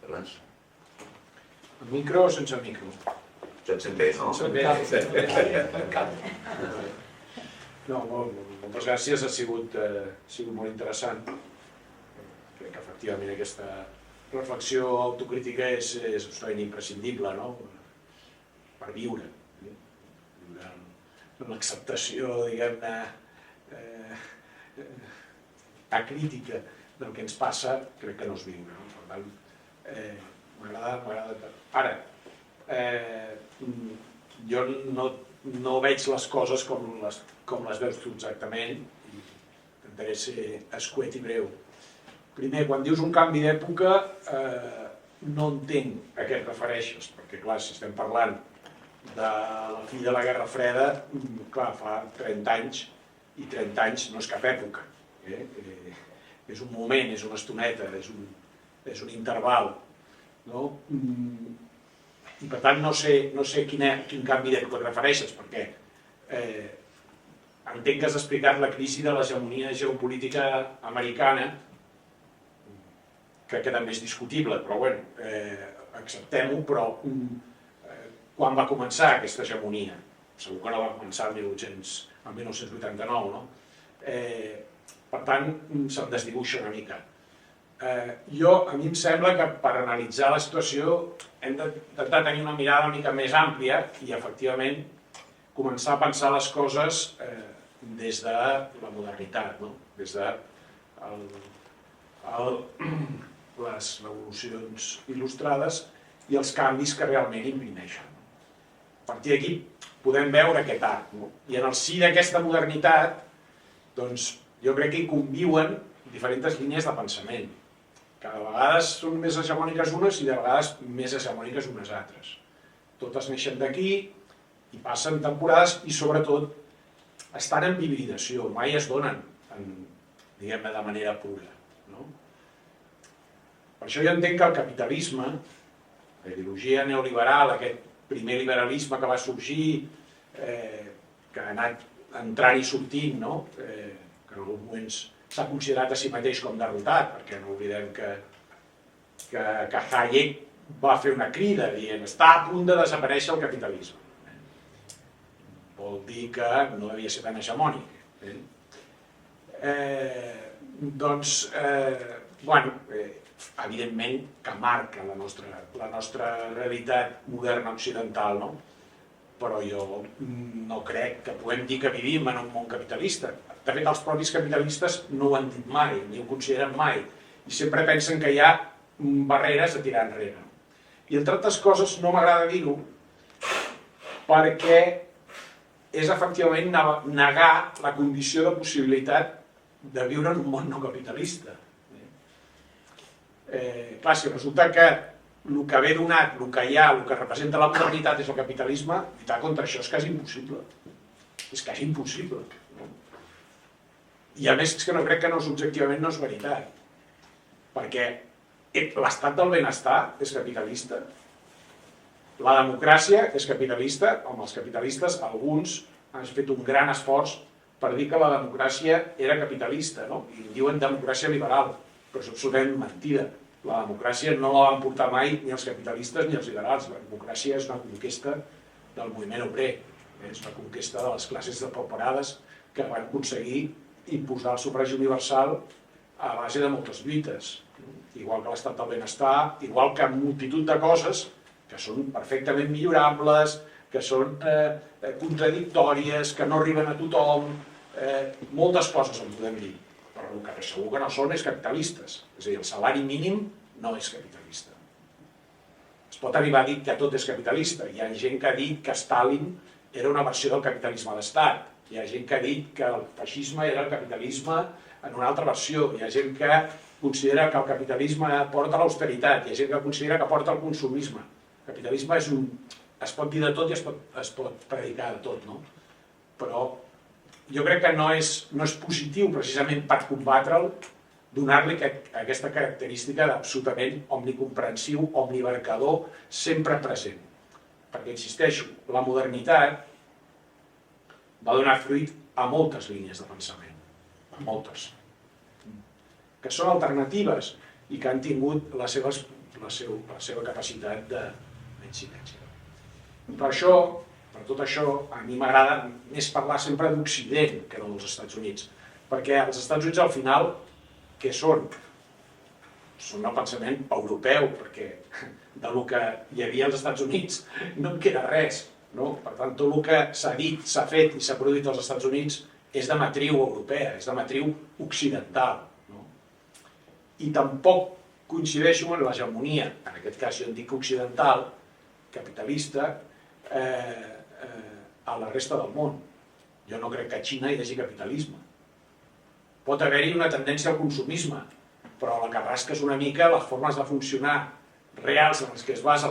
Ferrans? Amb micro o sense micro? Sense bé, no? No, moltes gràcies, ha sigut molt interessant. Crec que efectivament aquesta reflexió autocrítica és absolutament imprescindible, no? Per viure. Viure amb l'acceptació, diguem-ne, acrítica del que ens passa, crec que no és viure, no? Per tant, m'agrada tant. Ara, jo no no veig les coses com les veus tu exactament, i intentaré ser escuet i breu. Primer, quan dius un canvi d'època, no entenc a què et refereixes, perquè clar, si estem parlant de la fi de la Guerra Freda, clar, fa 30 anys, i 30 anys no és cap època. És un moment, és una estoneta, és un interval. No? I per tant no sé quin canvi d'època et refereixes, perquè entenc que has explicat la crisi de l'hegemonia geopolítica americana, que també és discutible, però bueno, acceptem-ho, però quan va començar aquesta hegemonia? Segur que no va començar el 1989, no? Per tant, se'm desdibuixa una mica. A mi em sembla que per analitzar la situació hem d'intentar tenir una mirada una mica més àmplia i efectivament començar a pensar les coses des de la modernitat, des de les revolucions il·lustrades i els canvis que realment imprimeixen. A partir d'aquí podem veure aquest arc. I en el si d'aquesta modernitat, doncs, jo crec que hi conviuen diferents línies de pensament. Cada vegada són més hegemòniques unes i de vegades més hegemòniques unes altres. Totes neixen d'aquí i passen temporades i sobretot estan en hibridació, mai es donen, diguem-ne, de manera pura. Per això jo entenc que el capitalisme, la ideologia neoliberal, aquest primer liberalisme que va sorgir, que ha anat entrant i sortint, que en alguns moments s'ha considerat a si mateix com derrotat, perquè no oblidem que Hayek va fer una crida dient està a punt de desaparèixer el capitalisme. Vol dir que no devia ser tan hegemònic. Doncs, bueno, evidentment que marca la nostra realitat moderna occidental, però jo no crec que puguem dir que vivim en un món capitalista. De fet, els propis capitalistes no ho han dit mai, ni ho consideren mai, i sempre pensen que hi ha barreres a tirar enrere. I entre altres coses no m'agrada dir-ho perquè és efectivament negar la condició de possibilitat de viure en un món no capitalista. Clar, si resulta que el que ve donat, el que hi ha, el que representa la modernitat és el capitalisme, lluitar contra això és quasi impossible. És quasi impossible. I a més és que no crec que objectivament no és veritat. Perquè l'estat del benestar és capitalista. La democràcia és capitalista, com els capitalistes, alguns han fet un gran esforç per dir que la democràcia era capitalista, i diuen democràcia liberal, però és absolutament mentida. La democràcia no la van portar mai ni els capitalistes ni els liberals. La democràcia és una conquesta del moviment obrer, és una conquesta de les classes depauperades que van aconseguir imposar el sufragi universal a base de moltes lluites, igual que l'estat del benestar, igual que multitud de coses que són perfectament millorables, que són contradictòries, que no arriben a tothom, moltes coses en podem dir, però el que segur que no són és capitalistes, és a dir, el salari mínim no és capitalista. Es pot arribar a dir que tot és capitalista, hi ha gent que ha dit que Stalin era una versió del capitalisme d'estat, hi ha gent que ha dit que el feixisme era el capitalisme en una altra versió, hi ha gent que considera que el capitalisme porta l'austeritat, hi ha gent que considera que porta el consumisme. El capitalisme es pot dir de tot i es pot predicar de tot, però jo crec que no és positiu precisament per combatre'l donar-li aquesta característica d'absolutament omnicomprensiu, omniabarcador, sempre present. Perquè, insisteixo, la modernitat va donar fruit a moltes línies de pensament, a moltes, que són alternatives i que han tingut la seva capacitat d'incidència. Per això, per tot això, a mi m'agrada més parlar sempre d'Occident que no dels Estats Units, perquè els Estats Units al final, què són? Són el pensament europeu, perquè del que hi havia als Estats Units no en queda res. Per tant, tot el que s'ha dit, s'ha fet i s'ha produït als Estats Units és de matriu europea, és de matriu occidental. I tampoc coincideixo amb l'hegemonia, en aquest cas jo en dic occidental, capitalista, a la resta del món. Jo no crec que a Xina hi hagi capitalisme. Pot haver-hi una tendència al consumisme, però la que rasca és una mica les formes de funcionar reals en les que es basa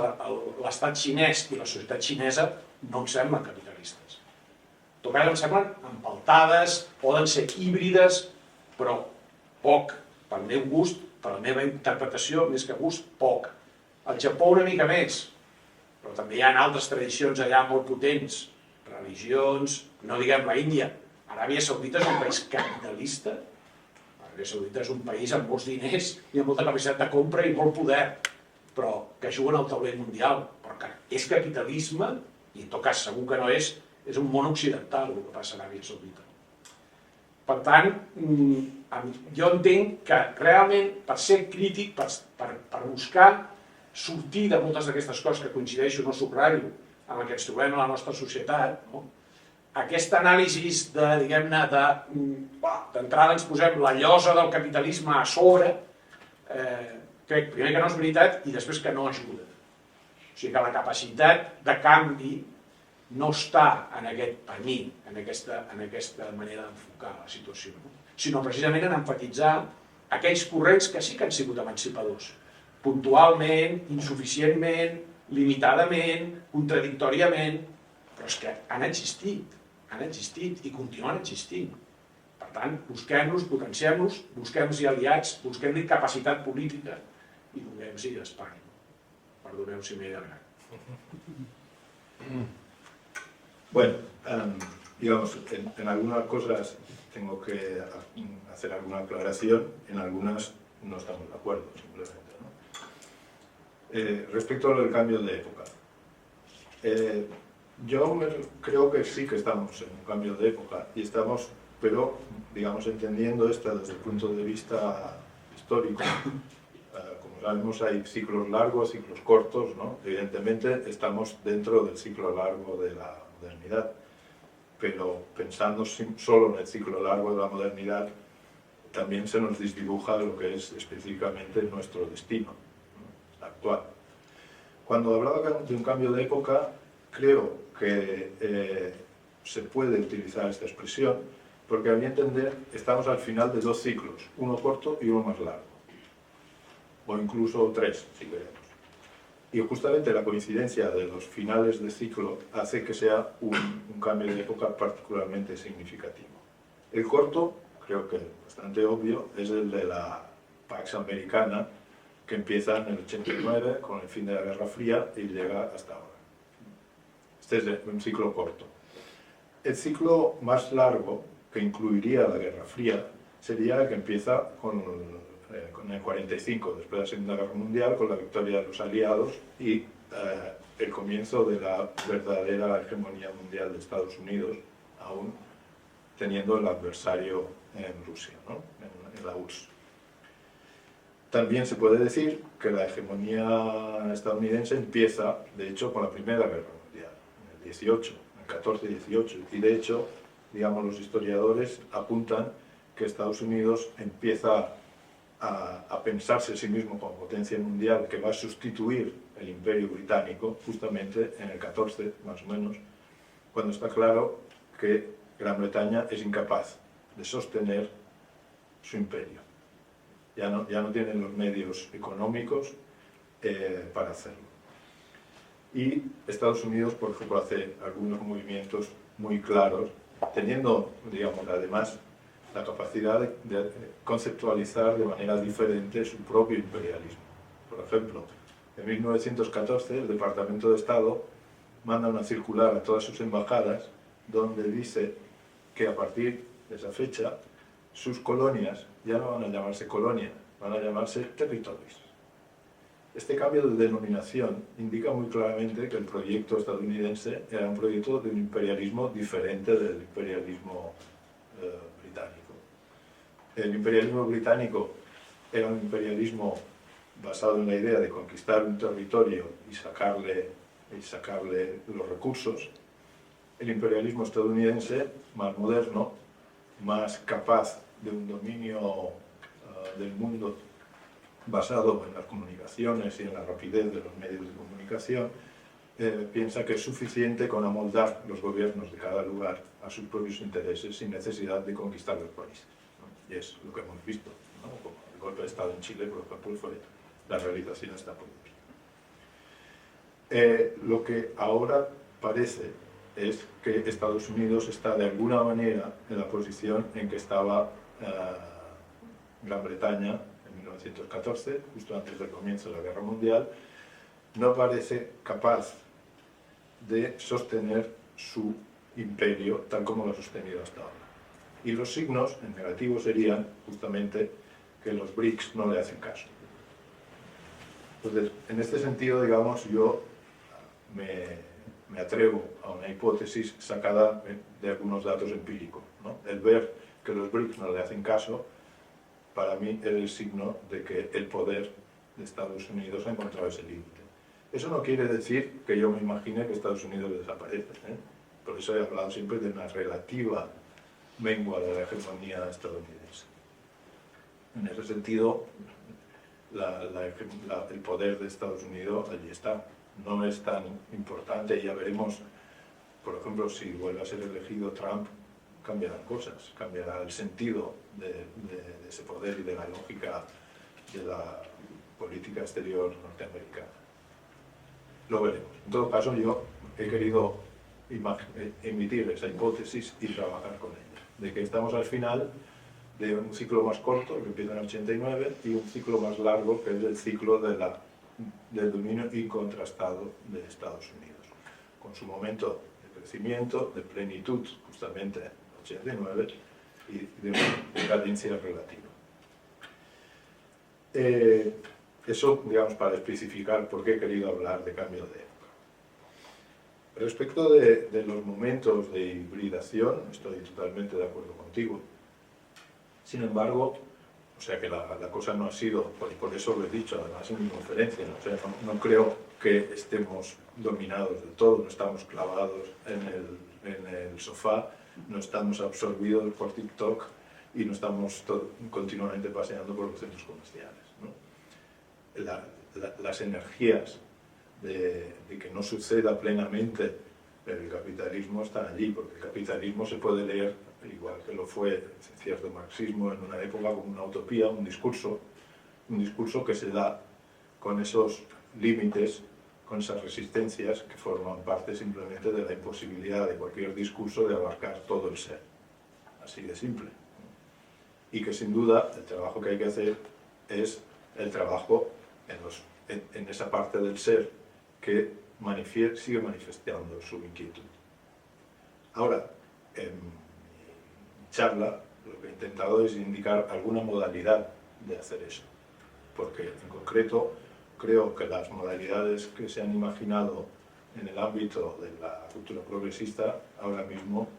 l'estat xinès i la societat xinesa no em semblen capitalistes. En tot cas em semblen empaltades, poden ser híbrides, però poc, pel meu gust, per la meva interpretació, més que gust, poc. Al Japó una mica més, però també hi ha altres tradicions allà molt potents, religions, no diguem la Índia. Aràbia Saudita és un país capitalista, Aràbia Saudita és un país amb molts diners i amb molta capacitat de compra i molt poder, però que juguen al tauler mundial, perquè és capitalisme, i en tot cas segur que no és un món occidental el que passa a Aràbia Saudita. Per tant, jo entenc que realment per ser crític, per buscar sortir de moltes d'aquestes coses que coincideixo, no subratllo, en el que ens trobem a la nostra societat, no? Aquesta anàlisi diguem-ne, d'entrada ens posem la llosa del capitalisme a sobre, crec primer que no és veritat i després que no ajuda. O sigui que la capacitat de canvi no està en aquest pení, en aquesta manera d'enfocar la situació, sinó precisament en emfatitzar aquells corrents que sí que han sigut emancipadors, puntualment, insuficientment, limitadament, contradictòriament, però és que han existit i continuen existint. Per tant, busquem-los, potenciem-los, busquem-hi aliats, busquem-hi capacitat política i donem-hi espai. Perdoneu si m'he allargat. Bueno, digamos, en algunas cosas tengo que hacer alguna aclaración, en algunas no estamos de acuerdo, simplemente, ¿no? Respecto al cambio de época, yo creo que sí que estamos en un cambio de época y estamos, pero digamos, entendiendo esto desde el punto de vista histórico. Como sabemos, hay ciclos largos, ciclos cortos, ¿no? Evidentemente estamos dentro del ciclo largo de la modernidad, pero pensando solo en el ciclo largo de la modernidad, también se nos desdibuja lo que es específicamente nuestro destino, ¿no? Actual. Cuando hablaba de un cambio de época, creo que se puede utilizar esta expresión porque a mi entender estamos al final de dos ciclos, uno corto y uno más largo, o incluso tres si queremos. Y justamente la coincidencia de los finales de ciclo hace que sea un cambio de época particularmente significativo. El corto, creo que bastante obvio, es el de la Pax Americana, que empieza en el 89 con el fin de la Guerra Fría y llega hasta ahora. Este es un ciclo corto. El ciclo más largo, que incluiría la Guerra Fría, sería el que empieza con el 45, después de la Segunda Guerra Mundial, con la victoria de los aliados y el comienzo de la verdadera hegemonía mundial de Estados Unidos, aún teniendo el adversario en Rusia, ¿no? en la URSS. También se puede decir que la hegemonía estadounidense empieza, de hecho, con la Primera Guerra Mundial, en el 18, en el 14-18, y de hecho, digamos, los historiadores apuntan que Estados Unidos empieza a pensarse a sí mismo como potencia mundial que va a sustituir el Imperio Británico justamente en el 14, más o menos, cuando está claro que Gran Bretaña es incapaz de sostener su imperio. Ya no tienen los medios económicos para hacerlo. Y Estados Unidos, por ejemplo, hace algunos movimientos muy claros, teniendo, digamos, además la capacidad de conceptualizar de manera diferente su propio imperialismo. Por ejemplo, en 1914 el Departamento de Estado manda una circular a todas sus embajadas donde dice que a partir de esa fecha sus colonias ya no van a llamarse colonias, van a llamarse territorios. Este cambio de denominación indica muy claramente que el proyecto estadounidense era un proyecto de un imperialismo diferente del imperialismo británico. El imperialismo británico era un imperialismo basado en la idea de conquistar un territorio y sacarle los recursos. El imperialismo estadounidense, más moderno, más capaz de un dominio del mundo basado en las comunicaciones y en la rapidez de los medios de comunicación, piensa que es suficiente con amoldar los gobiernos de cada lugar a sus propios intereses sin necesidad de conquistar los países, ¿no? Y es lo que hemos visto, ¿no? Como el golpe de Estado en Chile, por ejemplo, fue la realización de esta política. Lo que ahora parece es que Estados Unidos está de alguna manera en la posición en que estaba Gran Bretaña en 1914, justo antes del comienzo de la Guerra Mundial. No parece capaz de sostener su imperio tal como lo ha sostenido hasta ahora. Y los signos en negativo serían justamente que los BRICS no le hacen caso. Entonces, en este sentido, digamos, yo me atrevo a una hipótesis sacada de algunos datos empíricos, ¿no? El ver que los BRICS no le hacen caso, para mí es el signo de que el poder de Estados Unidos ha encontrado ese límite. Eso no quiere decir que yo me imagine que Estados Unidos desaparece, ¿eh? Por eso he hablado siempre de una relativa mengua de la hegemonía estadounidense. En ese sentido, el poder de Estados Unidos allí está. No es tan importante, ya veremos, por ejemplo, si vuelve a ser elegido Trump, cambiarán cosas, cambiará el sentido de ese poder y de la lógica de la política exterior norteamericana. Lo veremos. En todo caso, yo he querido emitir esa hipótesis y trabajar con ella, de que estamos al final de un ciclo más corto, que empieza en el 89, y un ciclo más largo, que es el ciclo del dominio incontrastado de Estados Unidos, con su momento de crecimiento, de plenitud, justamente en el 89, y de una decadencia relativa. Eso, digamos, para especificar por qué he querido hablar de cambio de época. Respecto de los momentos de hibridación, estoy totalmente de acuerdo contigo. Sin embargo, o sea que la cosa no ha sido, por eso lo he dicho, además en mi conferencia, ¿no? O sea, no creo que estemos dominados de todo, no estamos clavados en el sofá, no estamos absorbidos por TikTok y no estamos continuamente paseando por los centros comerciales, ¿no? Las energías de que no suceda plenamente el capitalismo están allí, porque el capitalismo se puede leer, igual que lo fue cierto marxismo en una época, como una utopía, un discurso que se da con esos límites, con esas resistencias que forman parte simplemente de la imposibilidad de cualquier discurso de abarcar todo el ser. Así de simple. Y que sin duda el trabajo que hay que hacer es el trabajo en esa parte del ser que sigue manifestando su inquietud. Ahora, en mi charla lo que he intentado es indicar alguna modalidad de hacer eso, porque en concreto creo que las modalidades que se han imaginado en el ámbito de la cultura progresista ahora mismo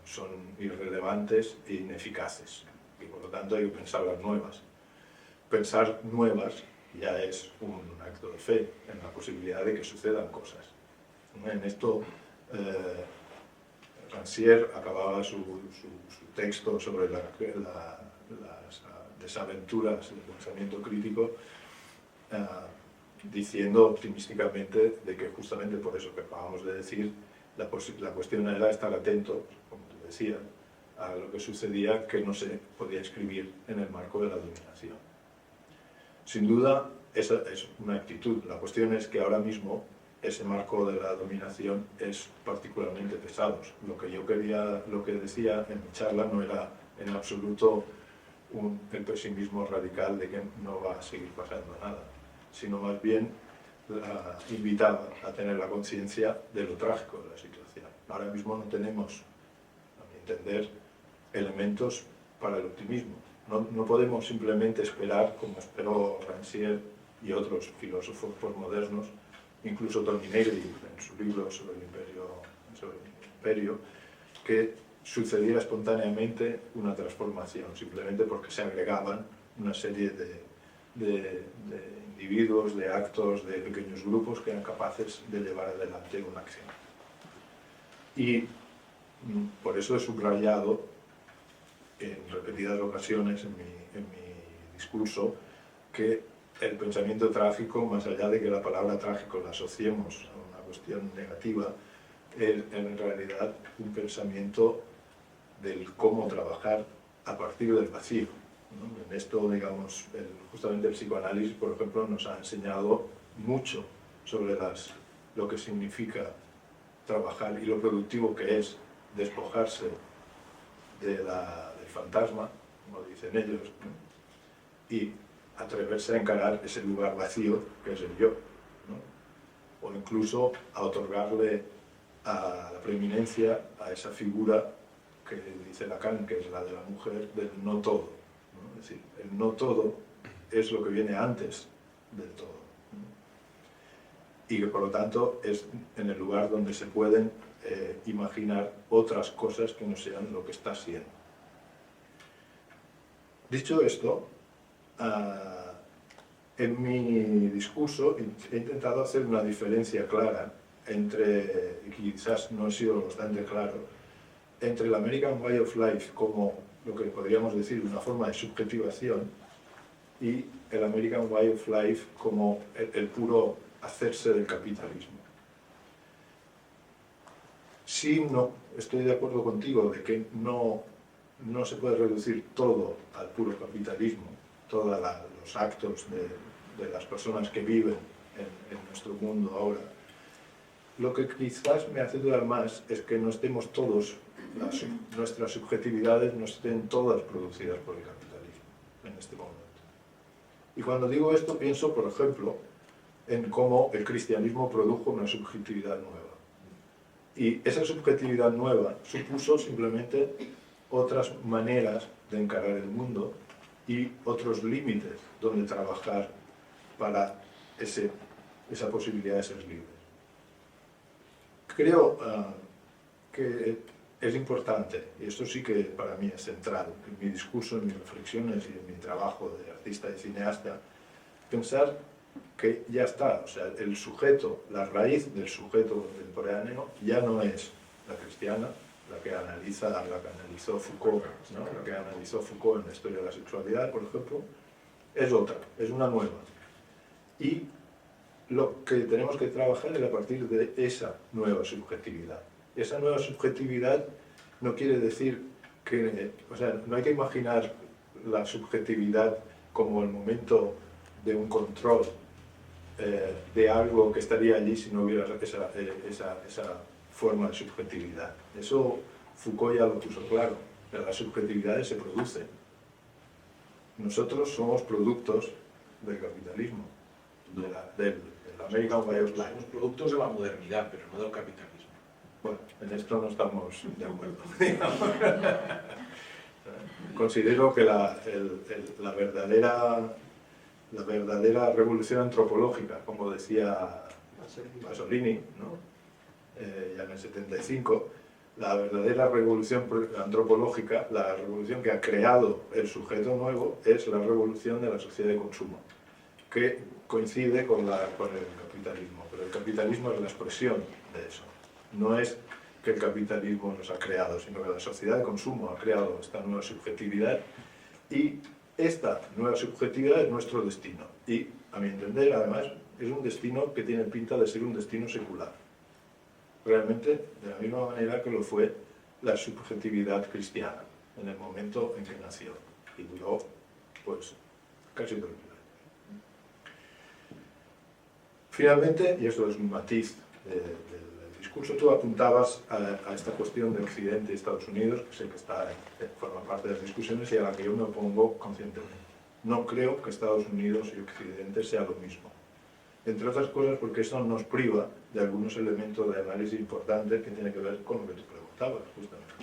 son irrelevantes e ineficaces, y por lo tanto hay que pensar las nuevas. Pensar nuevas ya es un acto de fe en la posibilidad de que sucedan cosas. En esto, Rancière acababa su texto sobre las desaventuras del pensamiento crítico diciendo optimísticamente de que justamente por eso que acabamos de decir, la cuestión era estar atento, como tú decías, a lo que sucedía que no se podía escribir en el marco de la dominación. Sin duda, esa es una actitud. La cuestión es que ahora mismo ese marco de la dominación es particularmente pesado. Lo que decía en mi charla no era en absoluto el pesimismo radical de que no va a seguir pasando nada, sino más bien la invitaba a tener la conciencia de lo trágico de la situación. Ahora mismo no tenemos, a mi entender, elementos para el optimismo. No podemos simplemente esperar, como esperó Rancière y otros filósofos postmodernos, incluso Toni Negri en su libro sobre el imperio, que sucediera espontáneamente una transformación, simplemente porque se agregaban una serie de individuos, de actos, de pequeños grupos que eran capaces de llevar adelante una acción. Y por eso he subrayado en repetidas ocasiones en mi discurso que el pensamiento trágico, más allá de que la palabra trágico la asociemos a una cuestión negativa, es en realidad un pensamiento del cómo trabajar a partir del vacío, ¿no? En esto, digamos, justamente el psicoanálisis, por ejemplo, nos ha enseñado mucho sobre lo que significa trabajar y lo productivo que es despojarse del fantasma, como dicen ellos, ¿no? Y atreverse a encarar ese lugar vacío que es el yo, ¿no? O incluso a otorgarle a la preeminencia a esa figura que dice Lacan, que es la de la mujer del no todo, ¿no? Es decir, el no todo es lo que viene antes del todo, ¿no? Y que por lo tanto es en el lugar donde se pueden imaginar otras cosas que no sean lo que está siendo. Dicho esto, en mi discurso he intentado hacer una diferencia clara entre, y quizás no he sido bastante claro, entre el American Way of Life como lo que podríamos decir una forma de subjetivación y el American Way of Life como el puro hacerse del capitalismo. Sí, no, estoy de acuerdo contigo de que no se puede reducir todo al puro capitalismo, todos los actos de las personas que viven en nuestro mundo ahora. Lo que quizás me hace dudar más es que no estemos todos, nuestras subjetividades no estén todas producidas por el capitalismo en este momento. Y cuando digo esto pienso, por ejemplo, en cómo el cristianismo produjo una subjetividad nueva. Y esa subjetividad nueva supuso simplemente otras maneras de encarar el mundo y otros límites donde trabajar para esa posibilidad de ser libres. Creo que es importante, y esto sí que para mí es central, en mi discurso, en mis reflexiones y en mi trabajo de artista y cineasta, pensar que ya está, o sea, el sujeto, la raíz del sujeto contemporáneo ya no es la cristiana, la que analizó Foucault, ¿no? La que analizó Foucault en la historia de la sexualidad, por ejemplo, es otra, es una nueva. Y lo que tenemos que trabajar es a partir de esa nueva subjetividad. Esa nueva subjetividad no quiere decir que, o sea, no hay que imaginar la subjetividad como el momento de un control de algo que estaría allí si no hubiera esa forma de subjetividad. Eso Foucault ya lo puso claro, las subjetividades se producen. Nosotros somos productos del capitalismo, del American Way of Life. Somos productos de la modernidad, pero no del capitalismo. Bueno, en esto no estamos de acuerdo. Considero que la verdadera revolución antropológica, como decía Pasolini, ¿no? Ya en el 75, la verdadera revolución antropológica, la revolución que ha creado el sujeto nuevo, es la revolución de la sociedad de consumo, que coincide con el capitalismo, pero el capitalismo es la expresión de eso. No es que el capitalismo nos ha creado, sino que la sociedad de consumo ha creado esta nueva subjetividad y esta nueva subjetividad es nuestro destino. Y, a mi entender, además, es un destino que tiene pinta de ser un destino secular. Realmente, de la misma manera que lo fue la subjetividad cristiana, en el momento en que nació. Y duró, pues, casi 2000 años. Finalmente, y esto es un matiz del discurso, tú apuntabas a esta cuestión de Occidente y Estados Unidos, que sé que forma parte de las discusiones y a la que yo me opongo conscientemente. No creo que Estados Unidos y Occidente sea lo mismo. Entre otras cosas porque eso nos priva de algunos elementos de análisis importantes que tienen que ver con lo que tú preguntabas, justamente.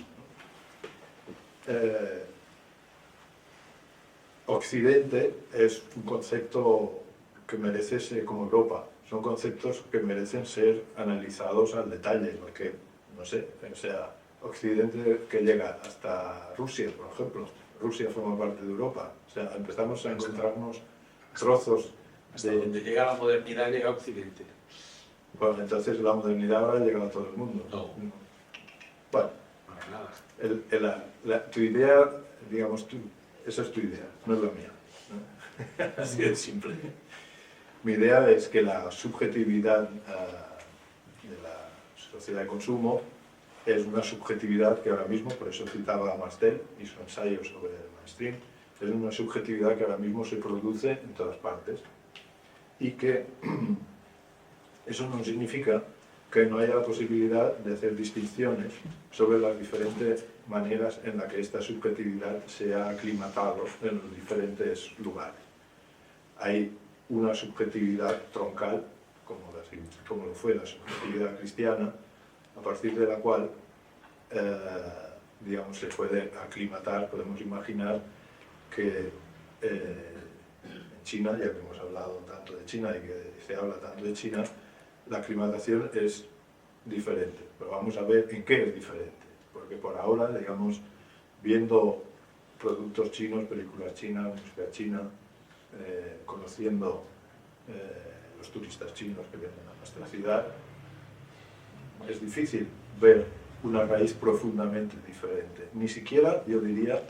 Occidente es un concepto que merece ser como Europa. Son conceptos que merecen ser analizados al detalle, porque, no sé, o sea, Occidente que llega hasta Rusia, por ejemplo. Rusia forma parte de Europa. O sea, empezamos a encontrarnos trozos hasta donde llega la modernidad llega Occidente. Bueno, entonces la modernidad ahora ha llegado a todo el mundo. No. Bueno, Para nada. Tu idea, digamos, esa es tu idea, no es la mía. ¿No? Así de simple. Mi idea es que la subjetividad de la sociedad de consumo es una subjetividad que ahora mismo, por eso citaba a Mastel y su ensayo sobre el mainstream, es una subjetividad que ahora mismo se produce en todas partes y que eso no significa que no haya la posibilidad de hacer distinciones sobre las diferentes maneras en las que esta subjetividad se ha aclimatado en los diferentes lugares. Hay una subjetividad troncal, como lo fue la subjetividad cristiana, a partir de la cual digamos, se puede aclimatar, podemos imaginar que en China, ya que hemos hablado tanto de China y que se habla tanto de China, la aclimatación es diferente, pero vamos a ver en qué es diferente, porque por ahora, digamos, viendo productos chinos, películas chinas, música china, conociendo los turistas chinos que vienen a nuestra ciudad, es difícil ver una raíz profundamente diferente. Ni siquiera, yo diría,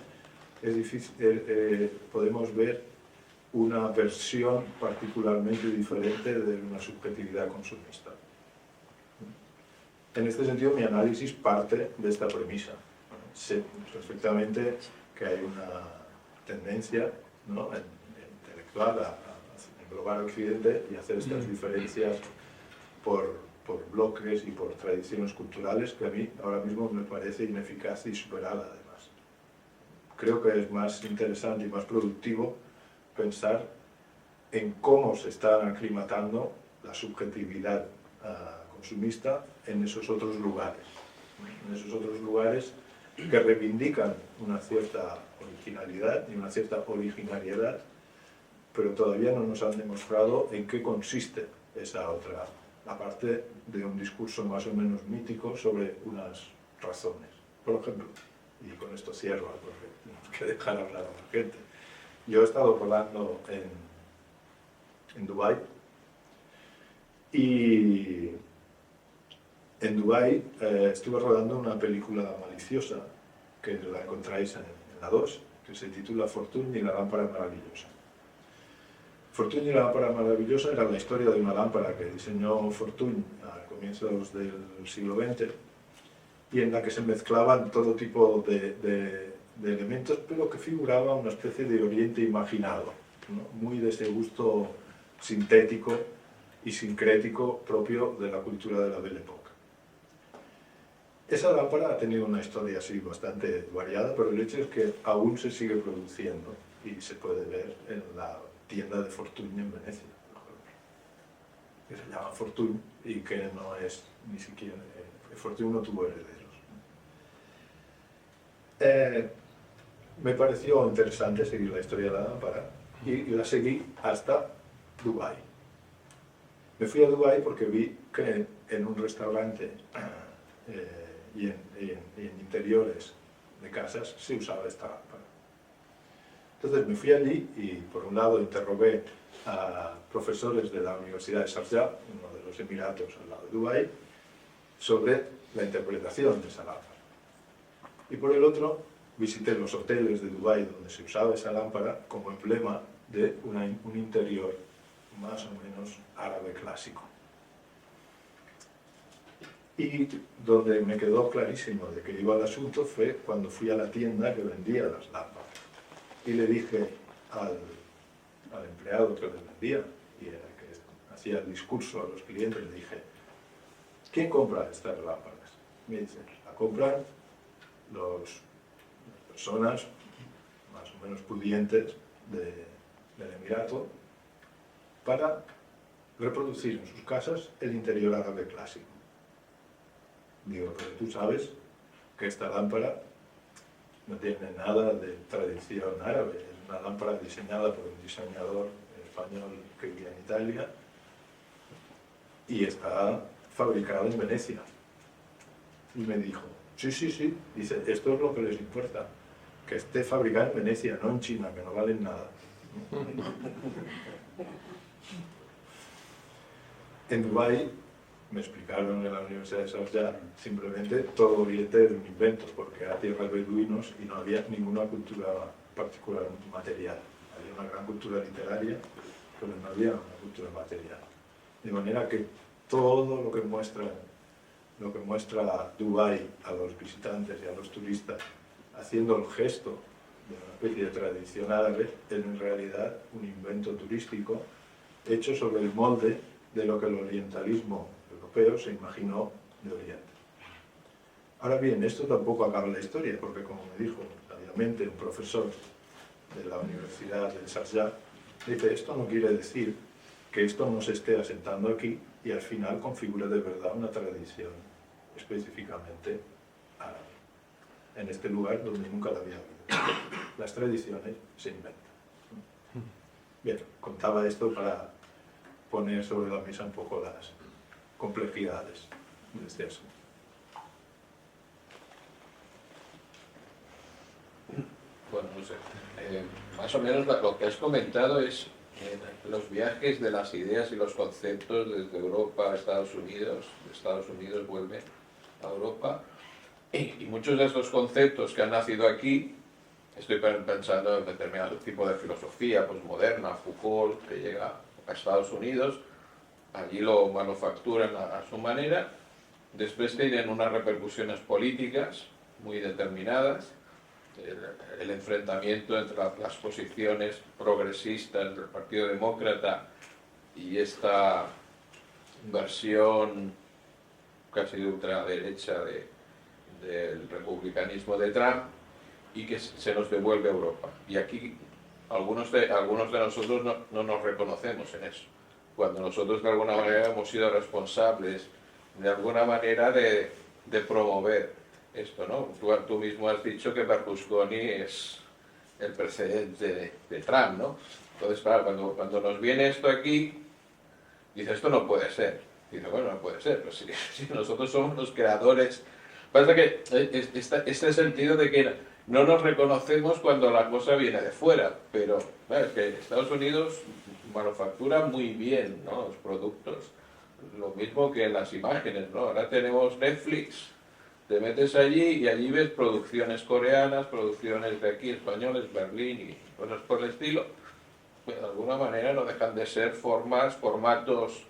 es difícil, podemos ver una versión particularmente diferente de una subjetividad consumista. En este sentido, mi análisis parte de esta premisa. Sé perfectamente que hay una tendencia, ¿no?, intelectual a englobar Occidente y hacer estas diferencias por bloques y por tradiciones culturales que a mí ahora mismo me parece ineficaz y superada además. Creo que es más interesante y más productivo pensar en cómo se está aclimatando la subjetividad consumista en esos otros lugares que reivindican una cierta originalidad y una cierta originariedad, pero todavía no nos han demostrado en qué consiste esa otra, aparte de un discurso más o menos mítico sobre unas razones. Por ejemplo, y con esto cierro, porque tenemos que dejar hablar a la gente. Yo he estado rodando en Dubái y en Dubái estuve rodando una película maliciosa que la encontráis en la 2, que se titula Fortuny y la lámpara maravillosa. Fortuny y la lámpara maravillosa era la historia de una lámpara que diseñó Fortuny a comienzos del siglo XX y en la que se mezclaban todo tipo de elementos, pero que figuraba una especie de oriente imaginado, ¿no?, muy de ese gusto sintético y sincrético propio de la cultura de la Belle Époque. Esa lámpara ha tenido una historia así bastante variada, pero el hecho es que aún se sigue produciendo y se puede ver en la tienda de Fortuny en Venecia, que se llama Fortuny y que no es ni siquiera... Fortuny no tuvo herederos. Me pareció interesante seguir la historia de la lámpara y la seguí hasta Dubái. Me fui a Dubái porque vi que en un restaurante y en interiores de casas se usaba esta lámpara. Entonces me fui allí y por un lado interrogué a profesores de la Universidad de Sharjah, uno de los Emiratos al lado de Dubái, sobre la interpretación de esa lámpara. Y por el otro visité los hoteles de Dubái donde se usaba esa lámpara como emblema de un interior más o menos árabe clásico. Y donde me quedó clarísimo de que iba el asunto fue cuando fui a la tienda que vendía las lámparas. Y le dije al empleado que les vendía y era el que hacía el discurso a los clientes, le dije: ¿quién compra estas lámparas? Me dice: la compran las personas más o menos pudientes del Emirato para reproducir en sus casas el interior árabe clásico. Digo, pero tú sabes que esta lámpara no tiene nada de tradición árabe, es una lámpara diseñada por un diseñador español que vivía en Italia y está fabricada en Venecia. Y me dijo: sí, sí, sí, dice, esto es lo que les importa, que esté fabricada en Venecia, no en China, que no valen nada. En Dubái me explicaron en la Universidad de Sharjah simplemente todo Oriente era un invento, porque era tierra de beduinos y no había ninguna cultura particular material. Había una gran cultura literaria pero no había una cultura material. De manera que todo lo que muestra Dubái a los visitantes y a los turistas haciendo el gesto de una especie de tradición árabe es en realidad un invento turístico hecho sobre el molde de lo que el orientalismo europeo se imaginó de Oriente. Ahora bien, esto tampoco acaba la historia, porque como me dijo sabiamente un profesor de la Universidad de Sharjah, dice, esto no quiere decir que esto no se esté asentando aquí y al final configura de verdad una tradición específicamente árabe, en este lugar donde nunca la había habido. Las tradiciones se inventan. Bien, contaba esto para poner sobre la mesa un poco las complejidades de este asunto. Bueno, no sé. Más o menos lo que has comentado es los viajes de las ideas y los conceptos desde Europa a Estados Unidos, de Estados Unidos vuelven a Europa, y muchos de estos conceptos que han nacido aquí, estoy pensando en determinado tipo de filosofía postmoderna, Foucault, que llega a Estados Unidos, allí lo manufacturan a su manera, después tienen unas repercusiones políticas muy determinadas, el enfrentamiento entre las posiciones progresistas del Partido Demócrata y esta versión casi de ultraderecha del republicanismo de Trump, y que se nos devuelve a Europa. Y aquí algunos de nosotros no nos reconocemos en eso, cuando nosotros de alguna manera hemos sido responsables de alguna manera de promover esto, ¿no? Tú mismo has dicho que Berlusconi es el precedente de Trump, ¿no? Entonces, claro, cuando nos viene esto aquí, dice, esto no puede ser. Dice, bueno, no puede ser, pero si nosotros somos los creadores. Pasa que este sentido de que no nos reconocemos cuando la cosa viene de fuera, pero claro, es que Estados Unidos manufactura muy bien, ¿no?, los productos, lo mismo que las imágenes, ¿no? Ahora tenemos Netflix, te metes allí y allí ves producciones coreanas, producciones de aquí, españoles, Berlín y cosas por el estilo. Pues de alguna manera no dejan de ser formatos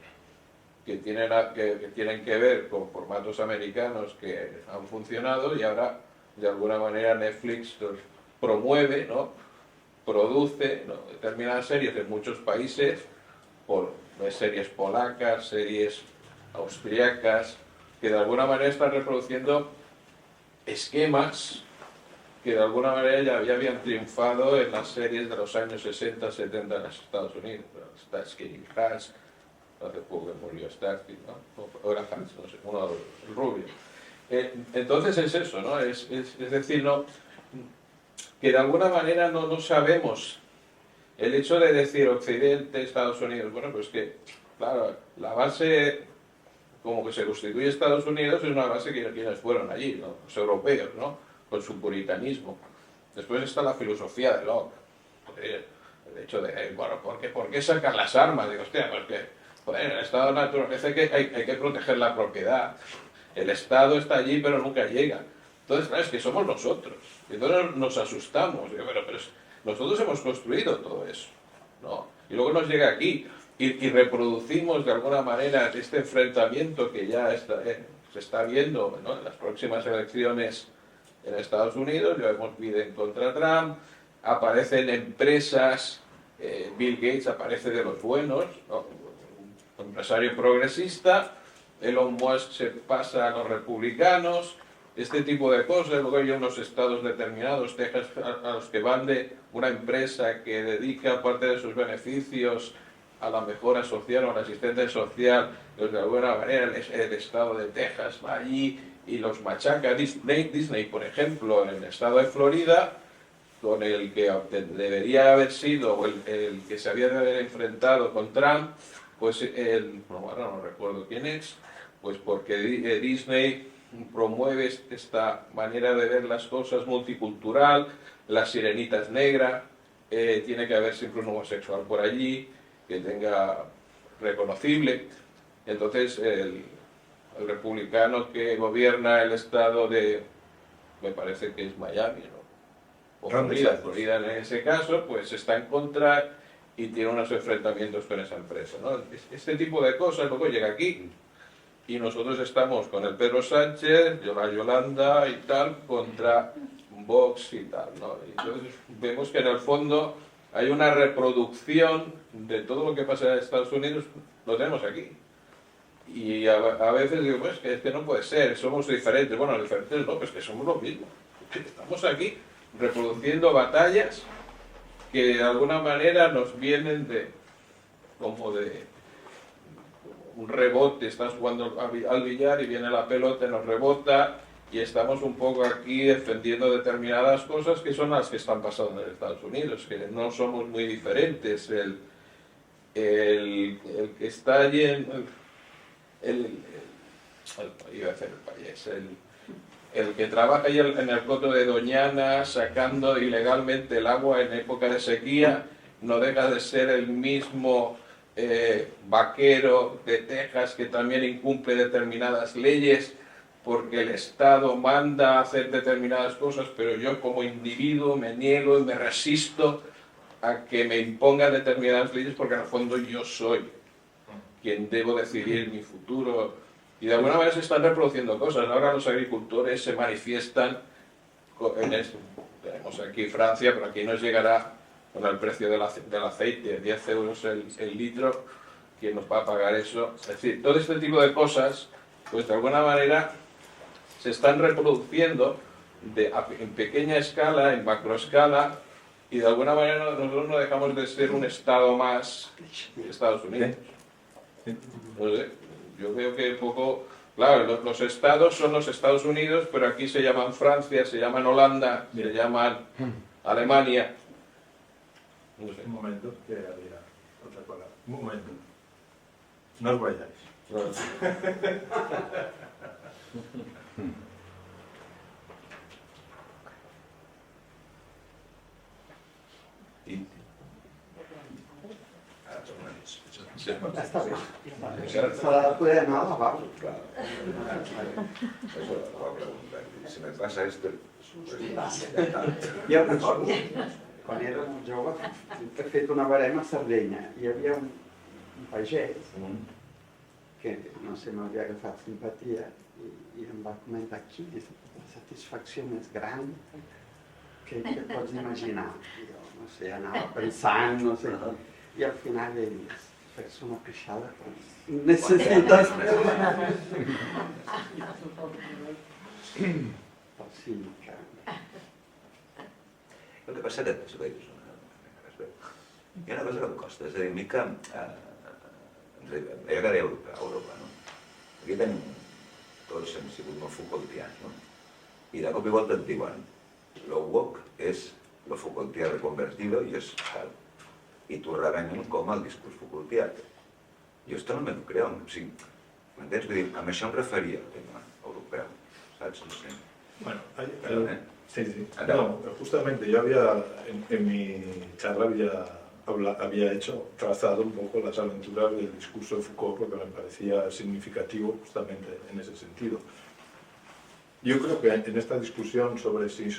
que tienen que ver con formatos americanos que han funcionado, y ahora de alguna manera Netflix los promueve, ¿no?, produce, ¿no?, determinadas series en muchos países, series polacas, series austriacas, que de alguna manera están reproduciendo esquemas que de alguna manera ya habían triunfado en las series de los años 60, 70 en los Estados Unidos. Starsky y Hutch, hace poco murió Starsky, ¿no? O era Hutch, no sé, uno de los rubios. Entonces es eso, ¿no? Es decir, no, que de alguna manera no sabemos. El hecho de decir Occidente, Estados Unidos, bueno, pues que, claro, la base como que se constituye Estados Unidos es una base que quienes fueron allí, ¿no?, los europeos, ¿no?, con su puritanismo. Después está la filosofía de Locke, el hecho de, bueno, ¿por qué sacar las armas? Digo, hostia, porque en el estado de naturaleza hay que proteger la propiedad. El Estado está allí pero nunca llega. Entonces, claro, es que somos nosotros. Y entonces nos asustamos. Digo, pero nosotros hemos construido todo eso, ¿no? Y luego nos llega aquí y reproducimos de alguna manera este enfrentamiento que ya se está viendo, ¿no?, en las próximas elecciones en Estados Unidos. Ya vemos Biden contra Trump, aparecen empresas, Bill Gates aparece de los buenos, ¿no?, un empresario progresista, Elon Musk se pasa a los republicanos, este tipo de cosas. Luego hay unos estados determinados, Texas, a los que van de una empresa que dedica parte de sus beneficios a la mejora social o a la asistencia social. Pues de alguna manera el estado de Texas va allí y los machaca. Disney, por ejemplo, en el estado de Florida, con el que debería haber sido, el que se había de haber enfrentado con Trump, pues no recuerdo quién es, pues porque Disney promueve esta manera de ver las cosas multicultural, La Sirenita es negra, tiene que haber siempre un homosexual por allí, que tenga reconocible. Entonces el republicano que gobierna el estado de, me parece que es Miami, ¿no?, o Florida en ese caso, pues está en contra, y tiene unos enfrentamientos con esa empresa, ¿no? Este tipo de cosas luego llega aquí y nosotros estamos con el Pedro Sánchez, la Yolanda y tal, contra Vox y tal, ¿no? Y entonces vemos que en el fondo hay una reproducción de todo lo que pasa en Estados Unidos, lo tenemos aquí. Y a veces digo, pues que es que no puede ser, somos diferentes. Bueno, diferentes no, pues que somos lo mismo. Estamos aquí reproduciendo batallas que de alguna manera nos vienen como de un rebote. Estás jugando al billar y viene la pelota, nos rebota y estamos un poco aquí defendiendo determinadas cosas que son las que están pasando en Estados Unidos, que no somos muy diferentes. El que está allí iba a hacer el payés, el que trabaja ahí en el coto de Doñana sacando ilegalmente el agua en época de sequía, no deja de ser el mismo vaquero de Texas que también incumple determinadas leyes porque el Estado manda a hacer determinadas cosas, pero yo como individuo me niego y me resisto a que me impongan determinadas leyes porque en el fondo yo soy quien debo decidir mi futuro. Y de alguna manera se están reproduciendo cosas. Ahora los agricultores se manifiestan en esto. Tenemos aquí Francia, pero aquí nos llegará con el precio del aceite, 10 euros el litro. ¿Quién nos va a pagar eso? Es decir, todo este tipo de cosas, pues de alguna manera se están reproduciendo en pequeña escala, en macroescala, y de alguna manera nosotros no dejamos de ser un estado más de Estados Unidos. No sé, yo veo que poco... Claro, los estados son los Estados Unidos, pero aquí se llaman Francia, se llaman Holanda, se llaman Alemania. No sé. Un momento, que había otra cosa. Un momento. No os vayáis. I... Ara tornem. Sí. Està bé. S'ha de poder anar al lavabo. Claro. Eso lo voy a preguntar. Si me pasa esto... Jo recordo, quan era molt jove, he fet una barema a Sardenya. Hi havia un pagès que, no sé, m'havia agafat simpatia i em va comentar quina és la satisfacció més gran que pots imaginar. Jo, no sé, anava pensant, no sé, i al final ell dius, fer-se una pixada, necessites... Sí, que... El que passa que hi ha una cosa que em costa, és a dir, mica... Allò que deia Europa, no? Aquí tenim... Tots hem sigut molt Foucaultians, no? I de cop i volta et diuen lo woke és lo Foucaultià reconvertido i és tal. I t'ho revenen com el discurs Foucaultià. Jo esto no me lo creo, o sigui, m'entens? Vull dir, amb això em referia al tema europeu, saps? No sé. Bueno, sí. No, justamente yo en mi charla había trazado un poco las aventuras del discurso de Foucault porque me parecía significativo justamente en ese sentido. Yo creo que en esta discusión sobre si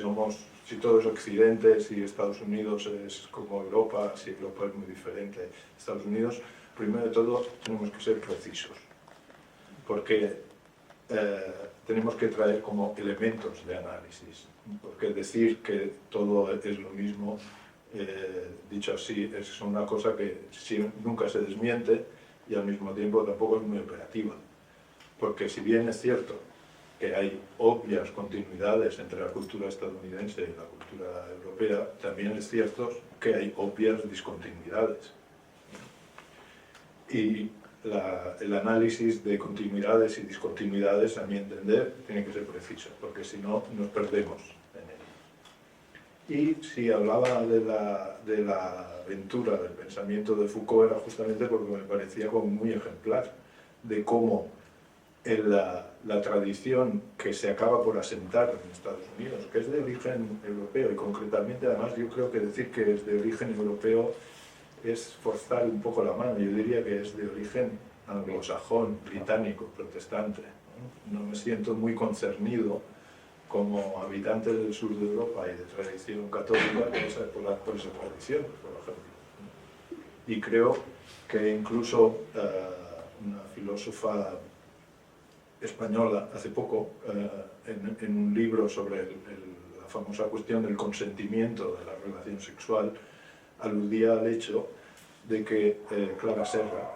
todo es Occidente, si Estados Unidos es como Europa, si Europa es muy diferente de Estados Unidos, primero de todo tenemos que ser precisos, porque tenemos que traer como elementos de análisis, porque decir que todo es lo mismo, dicho así, es una cosa que nunca se desmiente y al mismo tiempo tampoco es muy operativa, porque si bien es cierto que hay obvias continuidades entre la cultura estadounidense y la cultura europea, también es cierto que hay obvias discontinuidades. Y el análisis de continuidades y discontinuidades, a mi entender, tiene que ser preciso, porque si no, nos perdemos en ello. Y si hablaba de la aventura del pensamiento de Foucault, era justamente porque me parecía como muy ejemplar de cómo la tradición que se acaba por asentar en Estados Unidos, que es de origen europeo, y concretamente además yo creo que decir que es de origen europeo es forzar un poco la mano. Yo diría que es de origen anglosajón, británico, protestante. No me siento muy concernido como habitante del sur de Europa y de tradición católica por esa tradición, por ejemplo. Y creo que incluso una filósofa española hace poco, en un libro sobre la famosa cuestión del consentimiento de la relación sexual, aludía al hecho de que, Clara Serra,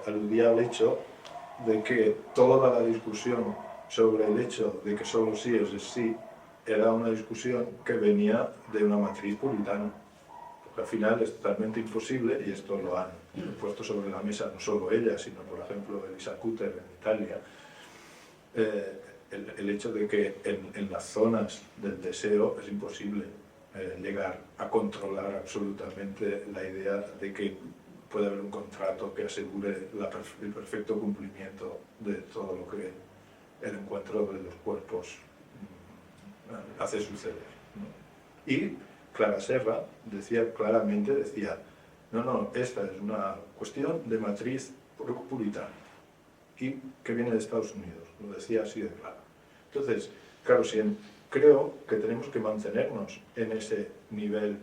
aludía al hecho de que toda la discusión sobre el hecho de que solo sí es sí, era una discusión que venía de una matriz puritana. Porque al final es totalmente imposible, y esto lo han puesto sobre la mesa no solo ella, sino por ejemplo Elisa Cutter en Italia, el hecho de que en las zonas del deseo es imposible llegar a controlar absolutamente la idea de que puede haber un contrato que asegure el perfecto cumplimiento de todo lo que el encuentro de los cuerpos hace suceder, ¿no? Y Clara Serra claramente decía, no, esta es una cuestión de matriz puritana y que viene de Estados Unidos, lo decía así de claro. Entonces, claro, creo que tenemos que mantenernos en ese nivel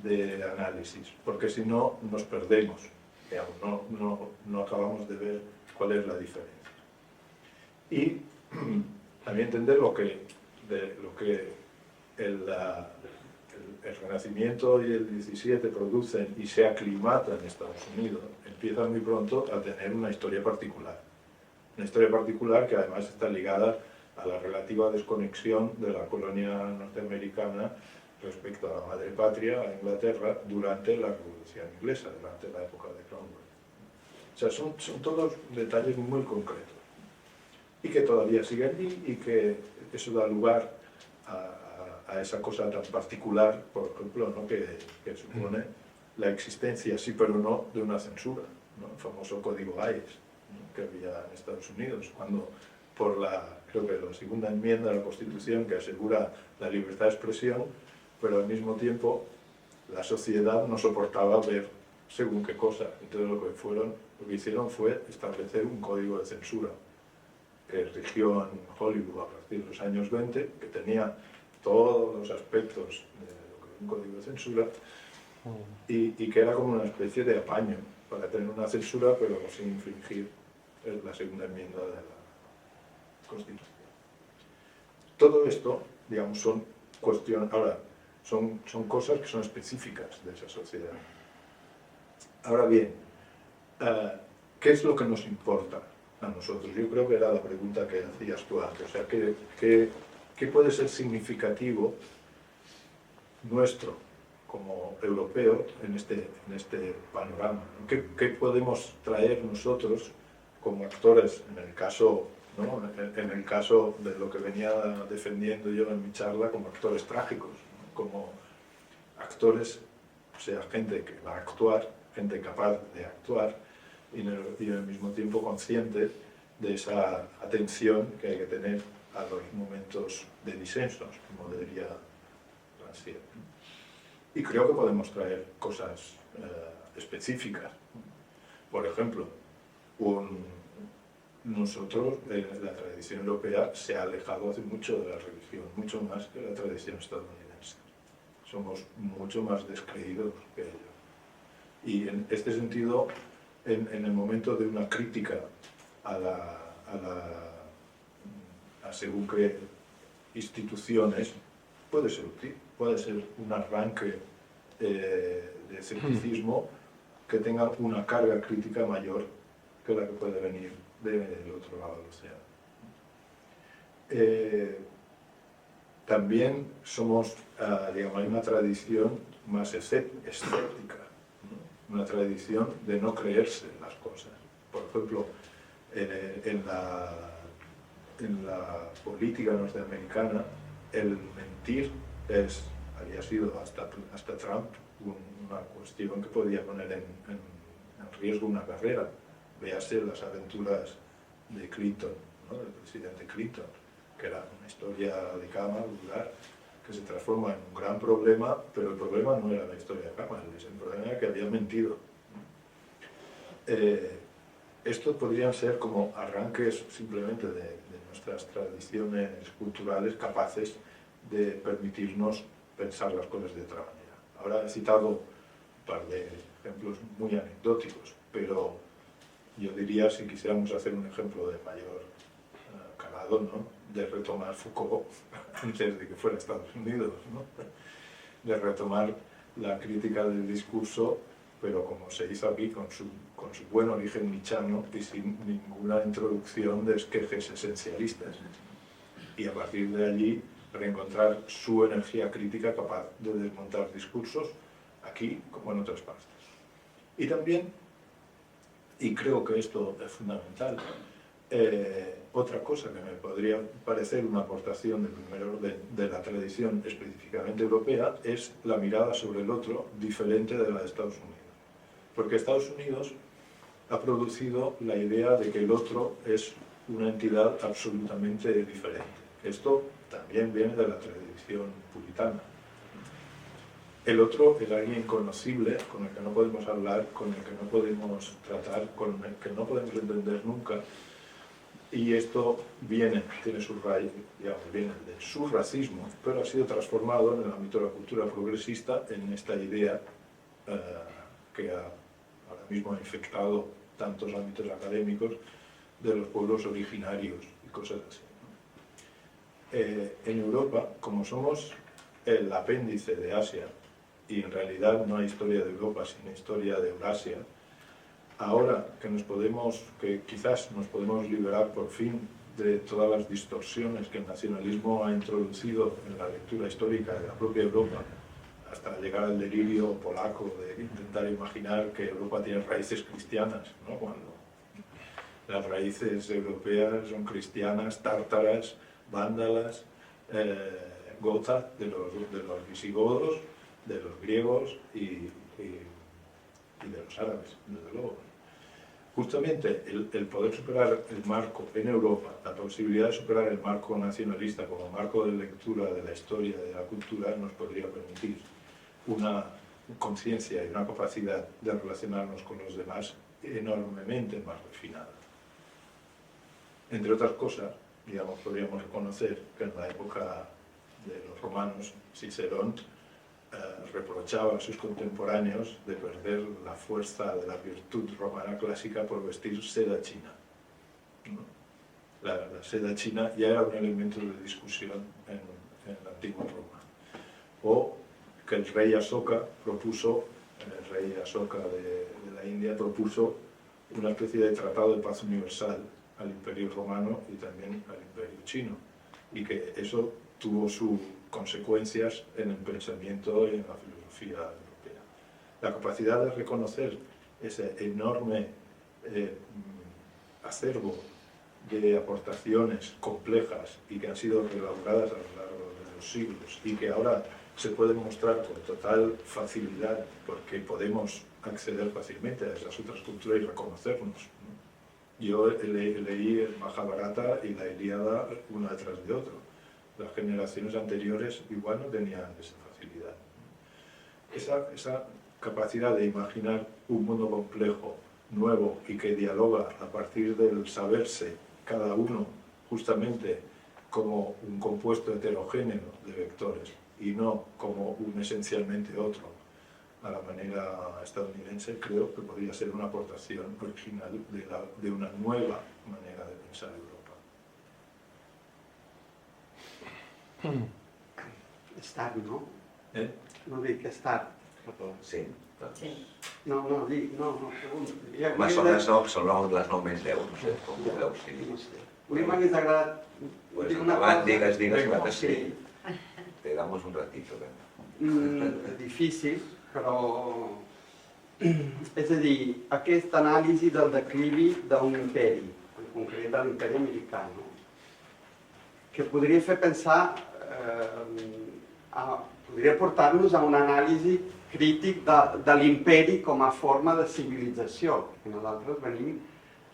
de análisis, porque si no nos perdemos, digamos, no acabamos de ver cuál es la diferencia. Y también entender lo que el Renacimiento y el XVII producen y se aclimata en Estados Unidos, empieza muy pronto a tener una historia particular. Una historia particular que además está ligada a la relativa desconexión de la colonia norteamericana respecto a la madre patria, a Inglaterra, durante la Revolución Inglesa, durante la época de Cromwell. O sea, son todos detalles muy concretos y que todavía siguen allí y que eso da lugar a esa cosa tan particular, por ejemplo, ¿no? que supone la existencia, sí pero no, de una censura, ¿no? El famoso código Hayes, ¿no? Que había en Estados Unidos, cuando por creo que la segunda enmienda de la Constitución que asegura la libertad de expresión, pero al mismo tiempo la sociedad no soportaba ver según qué cosa. Entonces lo que hicieron fue establecer un código de censura que rigió en Hollywood a partir de los años 20, que tenía todos los aspectos de lo que es un código de censura y que era como una especie de apaño para tener una censura pero sin infringir la segunda enmienda de la Constitución. Todo esto, digamos, son cuestiones, ahora, son cosas que son específicas de esa sociedad. Ahora bien, ¿qué es lo que nos importa a nosotros? Yo creo que era la pregunta que hacías tú antes. O sea, ¿qué puede ser significativo nuestro como europeo en este panorama? ¿Qué podemos traer nosotros como actores, en el caso, ¿no? en el caso de lo que venía defendiendo yo en mi charla, como actores trágicos, ¿no? Como actores, o sea, gente que va a actuar, gente capaz de actuar y al mismo tiempo consciente de esa atención que hay que tener a los momentos de disensos, como diría Rancière. Y creo que podemos traer cosas específicas. Por ejemplo, nosotros, la tradición europea se ha alejado hace mucho de la religión, mucho más que la tradición estadounidense. Somos mucho más descreídos que ellos. Y en este sentido, en el momento de una crítica a según qué instituciones, puede ser útil, puede ser un arranque de escepticismo que tenga una carga crítica mayor que la que puede venir del otro lado del océano. También somos, digamos, hay una tradición más escéptica, ¿no? Una tradición de no creerse las cosas. Por ejemplo, en la política norteamericana, el mentir había sido hasta Trump una cuestión que podía poner en riesgo una carrera. Véase las aventuras de Clinton, ¿no? Del presidente Clinton, que era una historia de cama, vulgar, que se transforma en un gran problema, pero el problema no era la historia de cama, el problema era que había mentido. Estos podrían ser como arranques simplemente de nuestras tradiciones culturales capaces de permitirnos pensar las cosas de otra manera. Ahora he citado un par de ejemplos muy anecdóticos, pero yo diría, si quisiéramos hacer un ejemplo de mayor calado, ¿no?, de retomar Foucault antes de que fuera Estados Unidos, ¿no?, de retomar la crítica del discurso, pero como se hizo aquí, con su buen origen nichano y sin ninguna introducción de esquejes esencialistas. Y a partir de allí reencontrar su energía crítica capaz de desmontar discursos aquí como en otras partes. Y también, y creo que esto es fundamental, otra cosa que me podría parecer una aportación de primer orden de la tradición específicamente europea es la mirada sobre el otro diferente de la de Estados Unidos. Porque Estados Unidos ha producido la idea de que el otro es una entidad absolutamente diferente. Esto también viene de la tradición puritana. El otro es alguien inconocible, con el que no podemos hablar, con el que no podemos tratar, con el que no podemos entender nunca. Y esto tiene su raíz, digamos, viene de su racismo, pero ha sido transformado en el ámbito de la cultura progresista en esta idea que ahora mismo ha infectado tantos ámbitos académicos de los pueblos originarios y cosas así. En Europa, como somos el apéndice de Asia, y en realidad no hay historia de Europa sino historia de Eurasia, ahora que quizás nos podemos liberar por fin de todas las distorsiones que el nacionalismo ha introducido en la lectura histórica de la propia Europa, hasta llegar al delirio polaco de intentar imaginar que Europa tiene raíces cristianas, ¿no?, cuando las raíces europeas son cristianas, tártaras, vándalas, gotas de los visigodos, de los griegos y de los árabes, desde luego. Justamente el poder superar el marco en Europa, la posibilidad de superar el marco nacionalista como marco de lectura de la historia y de la cultura, nos podría permitir una conciencia y una capacidad de relacionarnos con los demás enormemente más refinada. Entre otras cosas, digamos, podríamos reconocer que en la época de los romanos, Cicerón reprochaba a sus contemporáneos de perder la fuerza de la virtud romana clásica por vestir seda china, ¿no? La seda china ya era un elemento de discusión en la antigua Roma. O que el rey Asoka de la India, propuso una especie de tratado de paz universal al Imperio Romano y también al Imperio Chino, y que eso tuvo sus consecuencias en el pensamiento y en la filosofía europea. La capacidad de reconocer ese enorme acervo de aportaciones complejas y que han sido reelaboradas a lo largo de los siglos y que ahora se pueden mostrar con total facilidad porque podemos acceder fácilmente a esas otras culturas y reconocernos, ¿no? Yo leí el Mahabharata y la Ilíada una detrás de otra. Las generaciones anteriores igual no tenían esa facilidad. Esa capacidad de imaginar un mundo complejo, nuevo y que dialoga a partir del saberse cada uno justamente como un compuesto heterogéneo de vectores y no como un esencialmente otro a la manera estadounidense, creo que podría ser una aportación original de una nueva manera de pensar Europa. És tard, no? No dic que és tard. Sí, doncs... Sí. No, pregunto. Més o menys són les 9 menys 10, no sé, com ho veus. A mi m'hagués agradat dir una Abans cosa... digues, que sí. Te damos un ratito. Difícil, però... És a dir, aquesta anàlisi del declivi d'un imperi, en concret de l'imperi americà, no? Que podria fer pensar, podria portar-nos a una anàlisi crític de l'imperi com a forma de civilització. Nosaltres venim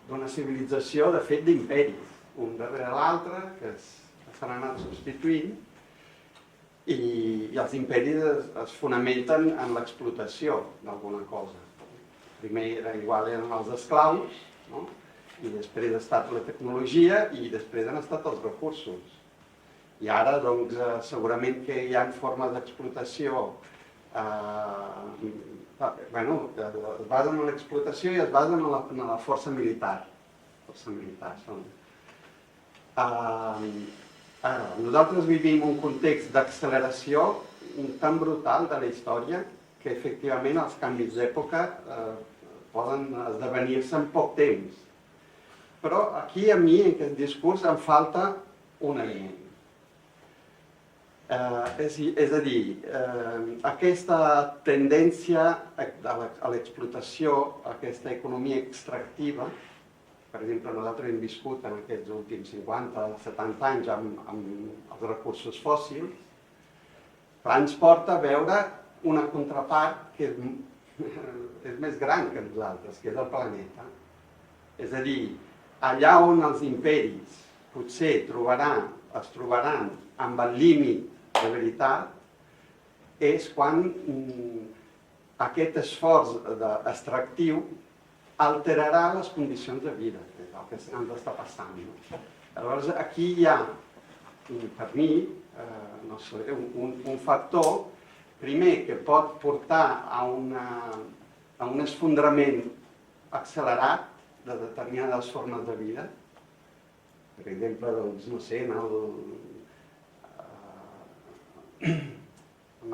d'una civilització, de fet, d'imperis, un darrere l'altre, que s'han anat substituint, i els imperis es fonamenten en l'explotació d'alguna cosa. Primer eren els esclaus, no? I després ha estat la tecnologia i després han estat els recursos. I ara, doncs, segurament que hi ha formes d'explotació Bueno, es basen en l'explotació i es basen en la força militar. Ara, nosaltres vivim un context d'acceleració tan brutal de la història que efectivament els canvis d'època poden esdevenir-se en poc temps. Però aquí a mi, en aquest discurs, em falta un element. És a dir, aquesta tendència a l'explotació, aquesta economia extractiva, per exemple, nosaltres hem viscut en aquests últims 50-70 anys amb els recursos fòssils, ens porta a veure una contrapart que és més gran que nosaltres, que és el planeta. És a dir, allà on els imperis potser es trobaran amb el límit de veritat, és quan aquest esforç extractiu alterarà les condicions de vida, que és el que ens està passant. Llavors, aquí hi ha, per mi, un factor, primer, que pot portar a un esfondrament accelerat de determinades formes de vida. Per exemple, doncs, no sé, en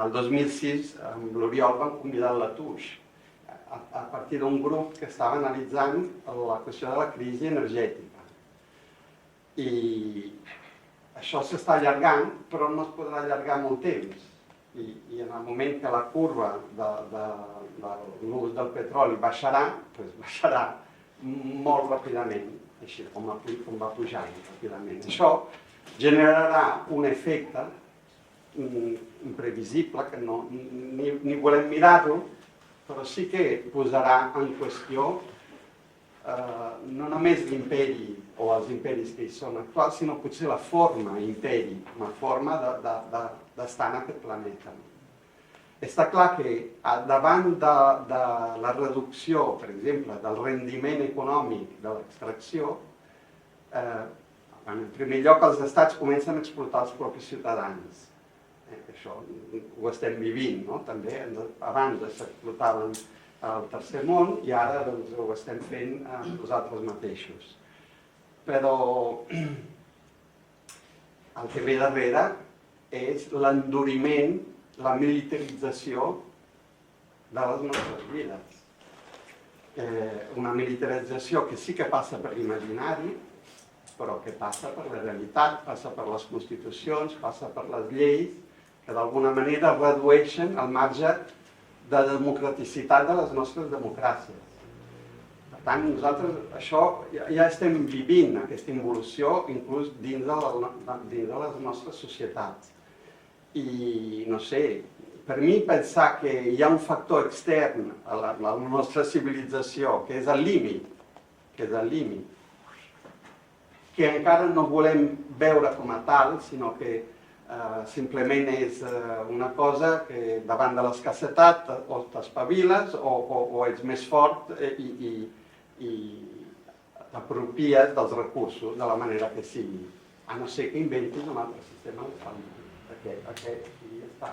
el 2006, amb l'Oriol vam convidar el Latouche a partir d'un grup que estava analitzant la qüestió de la crisi energètica. I això s'està allargant, però no es podrà allargar molt temps. I en el moment que la curva de l'ús del petroli baixarà, doncs baixarà molt ràpidament, així com va pujant ràpidament. Això generarà un efecte imprevisible, que ni volem mirar-lo, però sí que posarà en qüestió no només l'imperi o els imperis que hi són actuals, sinó potser la forma imperi, una forma d'estar en aquest planeta. Està clar que davant de la reducció, per exemple, del rendiment econòmic de l'extracció, en primer lloc els estats comencen a explotar els propis ciutadans. Això ho estem vivint, no? També abans s'explotaven al tercer món i ara doncs, ho estem fent nosaltres mateixos. Però el que ve darrere és l'enduriment, la militarització de les nostres vides. Una militarització que sí que passa per l'imaginari, però que passa per la realitat, passa per les constitucions, passa per les lleis, que d'alguna manera redueixen el marge de democraticitat de les nostres democràcies. Per tant, nosaltres això ja estem vivint, aquesta involució, inclús dins de les nostres societats. I, no sé, per mi pensar que hi ha un factor extern a la nostra civilització, que és el límit, que encara no volem veure com a tal, sinó que simplement és una cosa que davant de l'escassetat o t'espaviles o ets més fort i t'apropies dels recursos de la manera que sigui, a no ser que inventis un altre sistema de família. Aquest i ja està.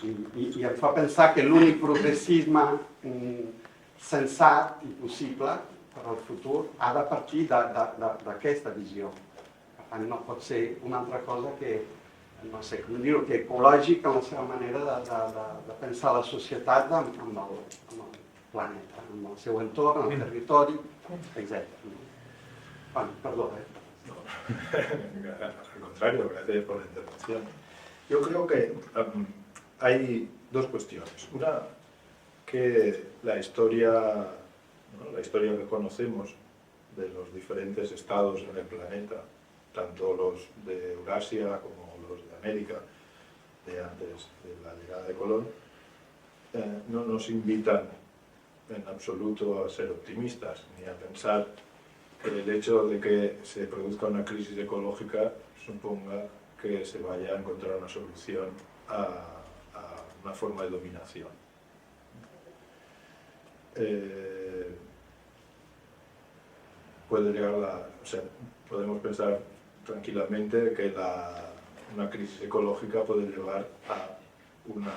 I em fa pensar que l'únic progressisme sensat i possible per al futur ha de partir d'aquesta visió. Per tant, no pot ser una altra cosa que, no sé com dir-ho, que ecològic en la seva manera de pensar la societat amb el planeta, amb el seu entorn, el territori, etc. Bueno, perdó. No, al contrario, gracias por la intervención. Yo creo que hay dos cuestiones. Una, que la historia que conocemos de los diferentes estados en el planeta, tanto los de Eurasia como los de América, de antes de la llegada de Colón, no nos invitan en absoluto a ser optimistas, ni a pensar que el hecho de que se produzca una crisis ecológica suponga que se vaya a encontrar una solución a una forma de dominación. Puede llegar podemos pensar tranquilamente que una crisis ecológica puede llevar a una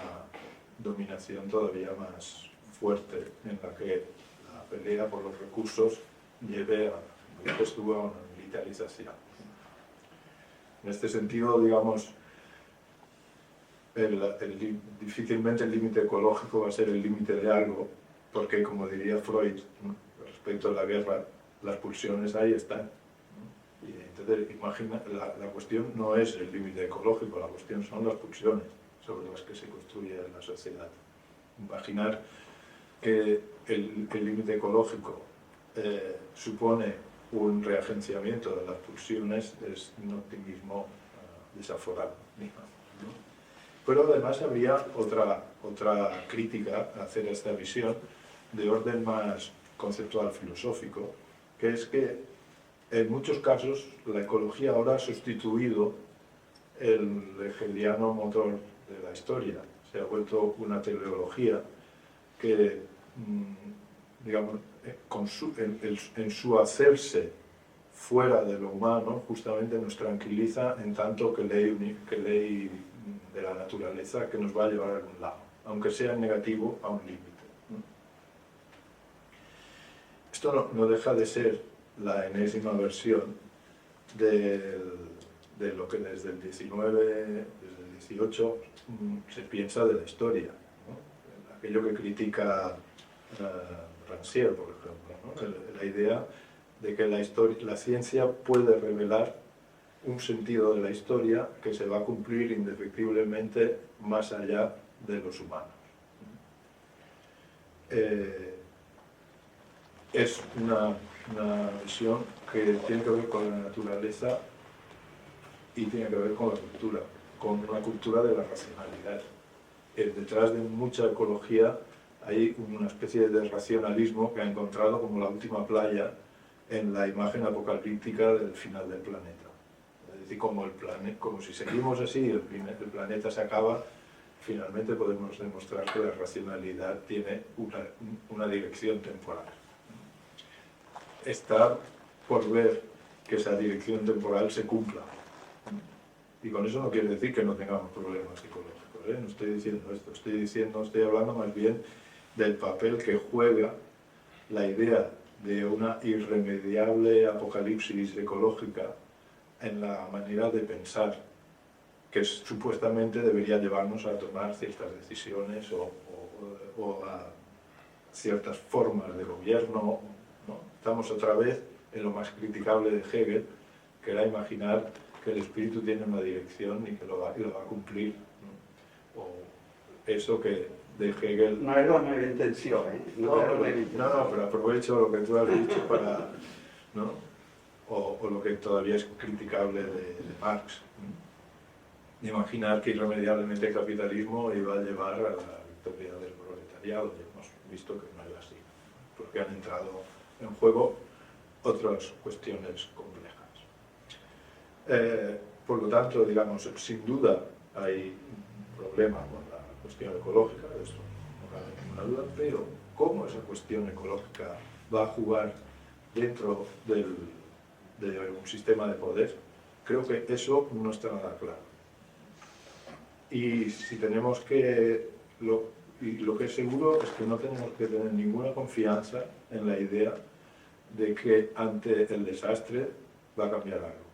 dominación todavía más fuerte, en la que la pelea por los recursos lleve a una militarización. En este sentido, digamos, difícilmente el límite ecológico va a ser el límite de algo, porque, como diría Freud, respecto a la guerra, las pulsiones ahí están. Y entonces, imagina, la cuestión no es el límite ecológico, la cuestión son las pulsiones sobre las que se construye la sociedad. Imaginar que el límite ecológico supone un reagenciamiento de las pulsiones es un optimismo desaforado, digamos, ¿no? Pero además habría otra crítica a hacer a esta visión de orden más conceptual filosófico, que es que en muchos casos la ecología ahora ha sustituido el hegeliano motor de la historia. Se ha vuelto una teleología que, digamos, en su hacerse fuera de lo humano, justamente nos tranquiliza en tanto que ley de la naturaleza que nos va a llevar a algún lado, aunque sea negativo a un límite. Esto no deja de ser la enésima versión de lo que desde el 19, desde el 18 se piensa de la historia, ¿no? Aquello que critica Rancière, por ejemplo, ¿no? La idea de que la ciencia puede revelar un sentido de la historia que se va a cumplir indefectiblemente más allá de los humanos. Es una visión que tiene que ver con la naturaleza y tiene que ver con la cultura, con una cultura de la racionalidad. Detrás de mucha ecología hay una especie de racionalismo que ha encontrado como la última playa en la imagen apocalíptica del final del planeta. Es decir, como si seguimos así, el planeta se acaba, finalmente podemos demostrar que la racionalidad tiene una dirección temporal. Está por ver que esa dirección temporal se cumpla. Y con eso no quiere decir que no tengamos problemas psicológicos, ¿eh? No estoy diciendo esto, estoy hablando más bien del papel que juega la idea de una irremediable apocalipsis ecológica en la manera de pensar que supuestamente debería llevarnos a tomar ciertas decisiones o a ciertas formas de gobierno, ¿no? Estamos otra vez en lo más criticable de Hegel, que era imaginar que el espíritu tiene una dirección y que lo va a cumplir, ¿no? O eso que de Hegel... No era una intención, ¿eh? No, pero aprovecho lo que tú has dicho para... ¿no? O lo que todavía es criticable de Marx, ¿no? Imaginar que irremediablemente el capitalismo iba a llevar a la victoria del proletariado. Ya hemos visto que no es así, porque han entrado en juego otras cuestiones complejas. Por lo tanto, digamos, sin duda hay un problema con la cuestión ecológica, de eso no cabe ninguna duda, pero cómo esa cuestión ecológica va a jugar dentro de un sistema de poder, creo que eso no está nada claro. Y si tenemos que... lo que es seguro es que no tenemos que tener ninguna confianza en la idea de que ante el desastre va a cambiar algo.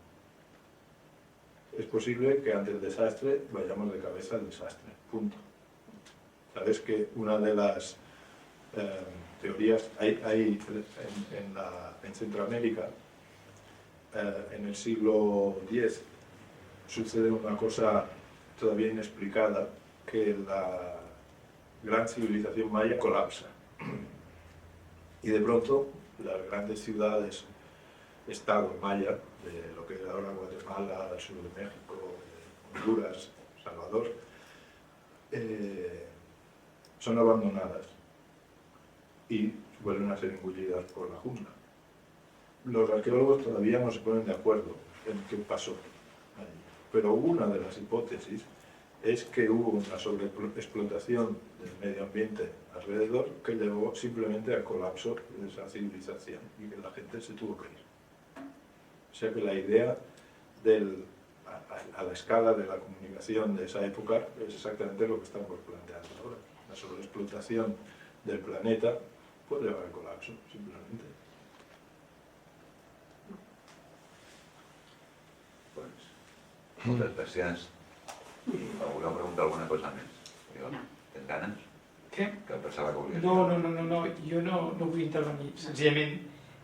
Es posible que ante el desastre vayamos de cabeza al desastre, punto. Sabes que una de las teorías hay en Centroamérica, en el siglo X, sucede una cosa todavía inexplicada, que la gran civilización maya colapsa. Y de pronto las grandes ciudades, estado maya, de lo que es ahora Guatemala, el sur de México, Honduras, Salvador, son abandonadas y vuelven a ser engullidas por la jungla. Los arqueólogos todavía no se ponen de acuerdo en qué pasó allí, pero una de las hipótesis es que hubo una sobreexplotación del medio ambiente alrededor que llevó simplemente al colapso de esa civilización y que la gente se tuvo que ir. O sea que la idea a la escala de la comunicación de esa época es exactamente lo que estamos planteando ahora. la sobreexplotación del planeta puede llevar al colapso, simplemente. Pues, moltes gràcies. I voleu preguntar alguna cosa més? Tens ganes? Què? Que pensava que volies. No, jo no vull intervenir. Senzillament,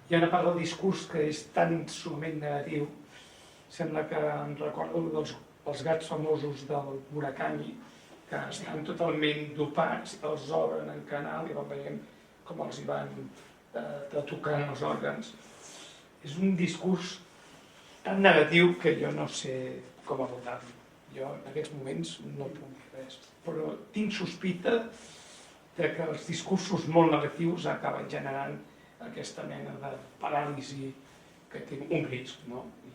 hi ha una part del discurs que és tan sumament negatiu. Sembla que em recordo dels gats famosos del Murakami, que estan totalment dopats, els obren en canal i van veient com els hi van tocant els òrgans. És un discurs tan negatiu que jo no sé com abordar-lo. Jo en aquests moments no puc dir res, però tinc sospita que els discursos molt negatius acaben generant aquesta mena de paràlisi que té un risc, no? I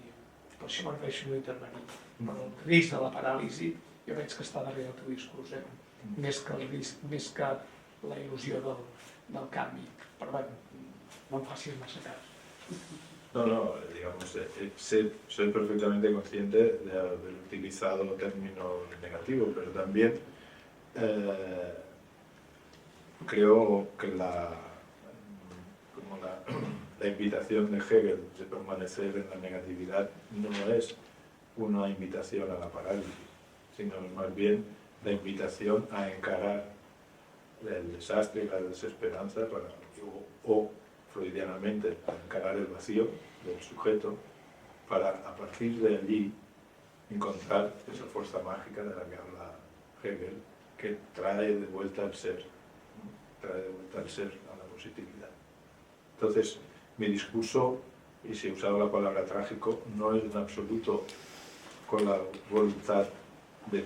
per això prefereixo no intervenir. Però el risc de la paràlisi jo veig que està darrere del teu discurs, més que el risc, més que la il·lusió del canvi. Però bé, no em facis massa cas. No, digamos, soy perfectamente consciente de haber utilizado términos negativos, pero también creo que la invitación de Hegel de permanecer en la negatividad no es una invitación a la parálisis, sino más bien la invitación a encarar el desastre y la desesperanza o freudianamente a encarar el vacío del sujeto para a partir de allí encontrar esa fuerza mágica de la que habla Hegel, que trae de vuelta al ser, a la positividad. Entonces, mi discurso, y si he usado la palabra trágico, no es en absoluto con la voluntad de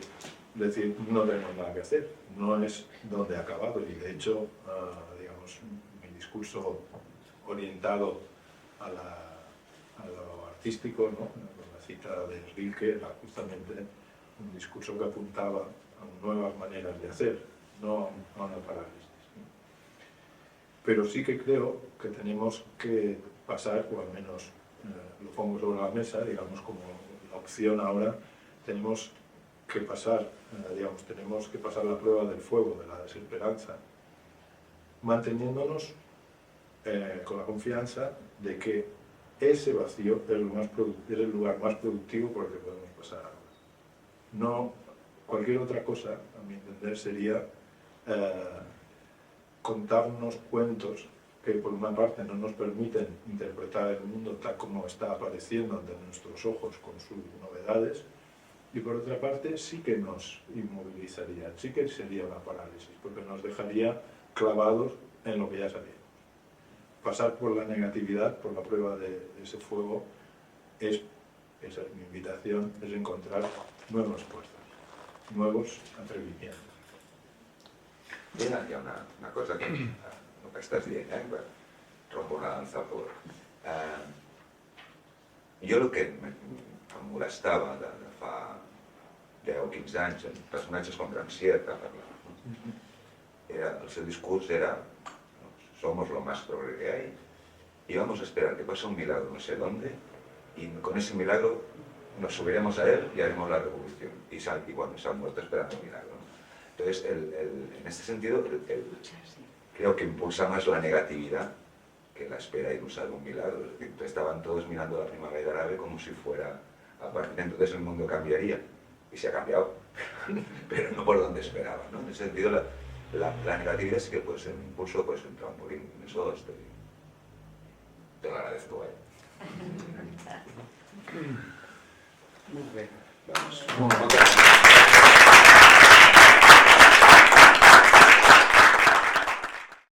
decir no tenemos nada que hacer, no es donde he acabado, y de hecho, digamos, mi discurso orientado a lo artístico, ¿no? Con la cita de Rilke era justamente un discurso que apuntaba a nuevas maneras de hacer, no a una parálisis. Pero sí que creo que tenemos que pasar, o al menos lo pongo sobre la mesa, digamos como la opción ahora, tenemos que pasar la prueba del fuego, de la desesperanza, manteniéndonos con la confianza de que ese vacío es el lugar más productivo por el que podemos pasar ahora. No, cualquier otra cosa, a mi entender, sería contarnos cuentos que por una parte no nos permiten interpretar el mundo tal como está apareciendo ante nuestros ojos con sus novedades, y por otra parte sí que nos inmovilizarían, sí que sería una parálisis, porque nos dejaría clavados en lo que ya sabíamos. Pasar por la negatividad, por la prueba de ese fuego, esa es mi invitación, es encontrar nuevas fuerzas, nuevos atrevimientos. Hi ha una cosa que el que estàs dient, rompo una danza por... Jo el que em molestava de fa 10 o 15 anys en personatges com Rancière, que parlava, el seu discurs era somos lo más progre que hay y vamos a esperar que pase un milagro no sé dónde y con ese milagro nos subiremos a él y haremos la revolución. Y bueno, se han muerto esperando un milagro, ¿no? Entonces, en este sentido, creo que impulsa más la negatividad que la espera ilusa de un milagro. Es decir, estaban todos mirando la primavera árabe como si fuera a partir de entonces el mundo cambiaría. Y se ha cambiado, pero no por donde esperaban, ¿no? En ese sentido, la negatividad sí que puede ser un impulso, puede ser un trampolín. En eso te lo agradezco. Molt bé. Vamos. Moltes gràcies.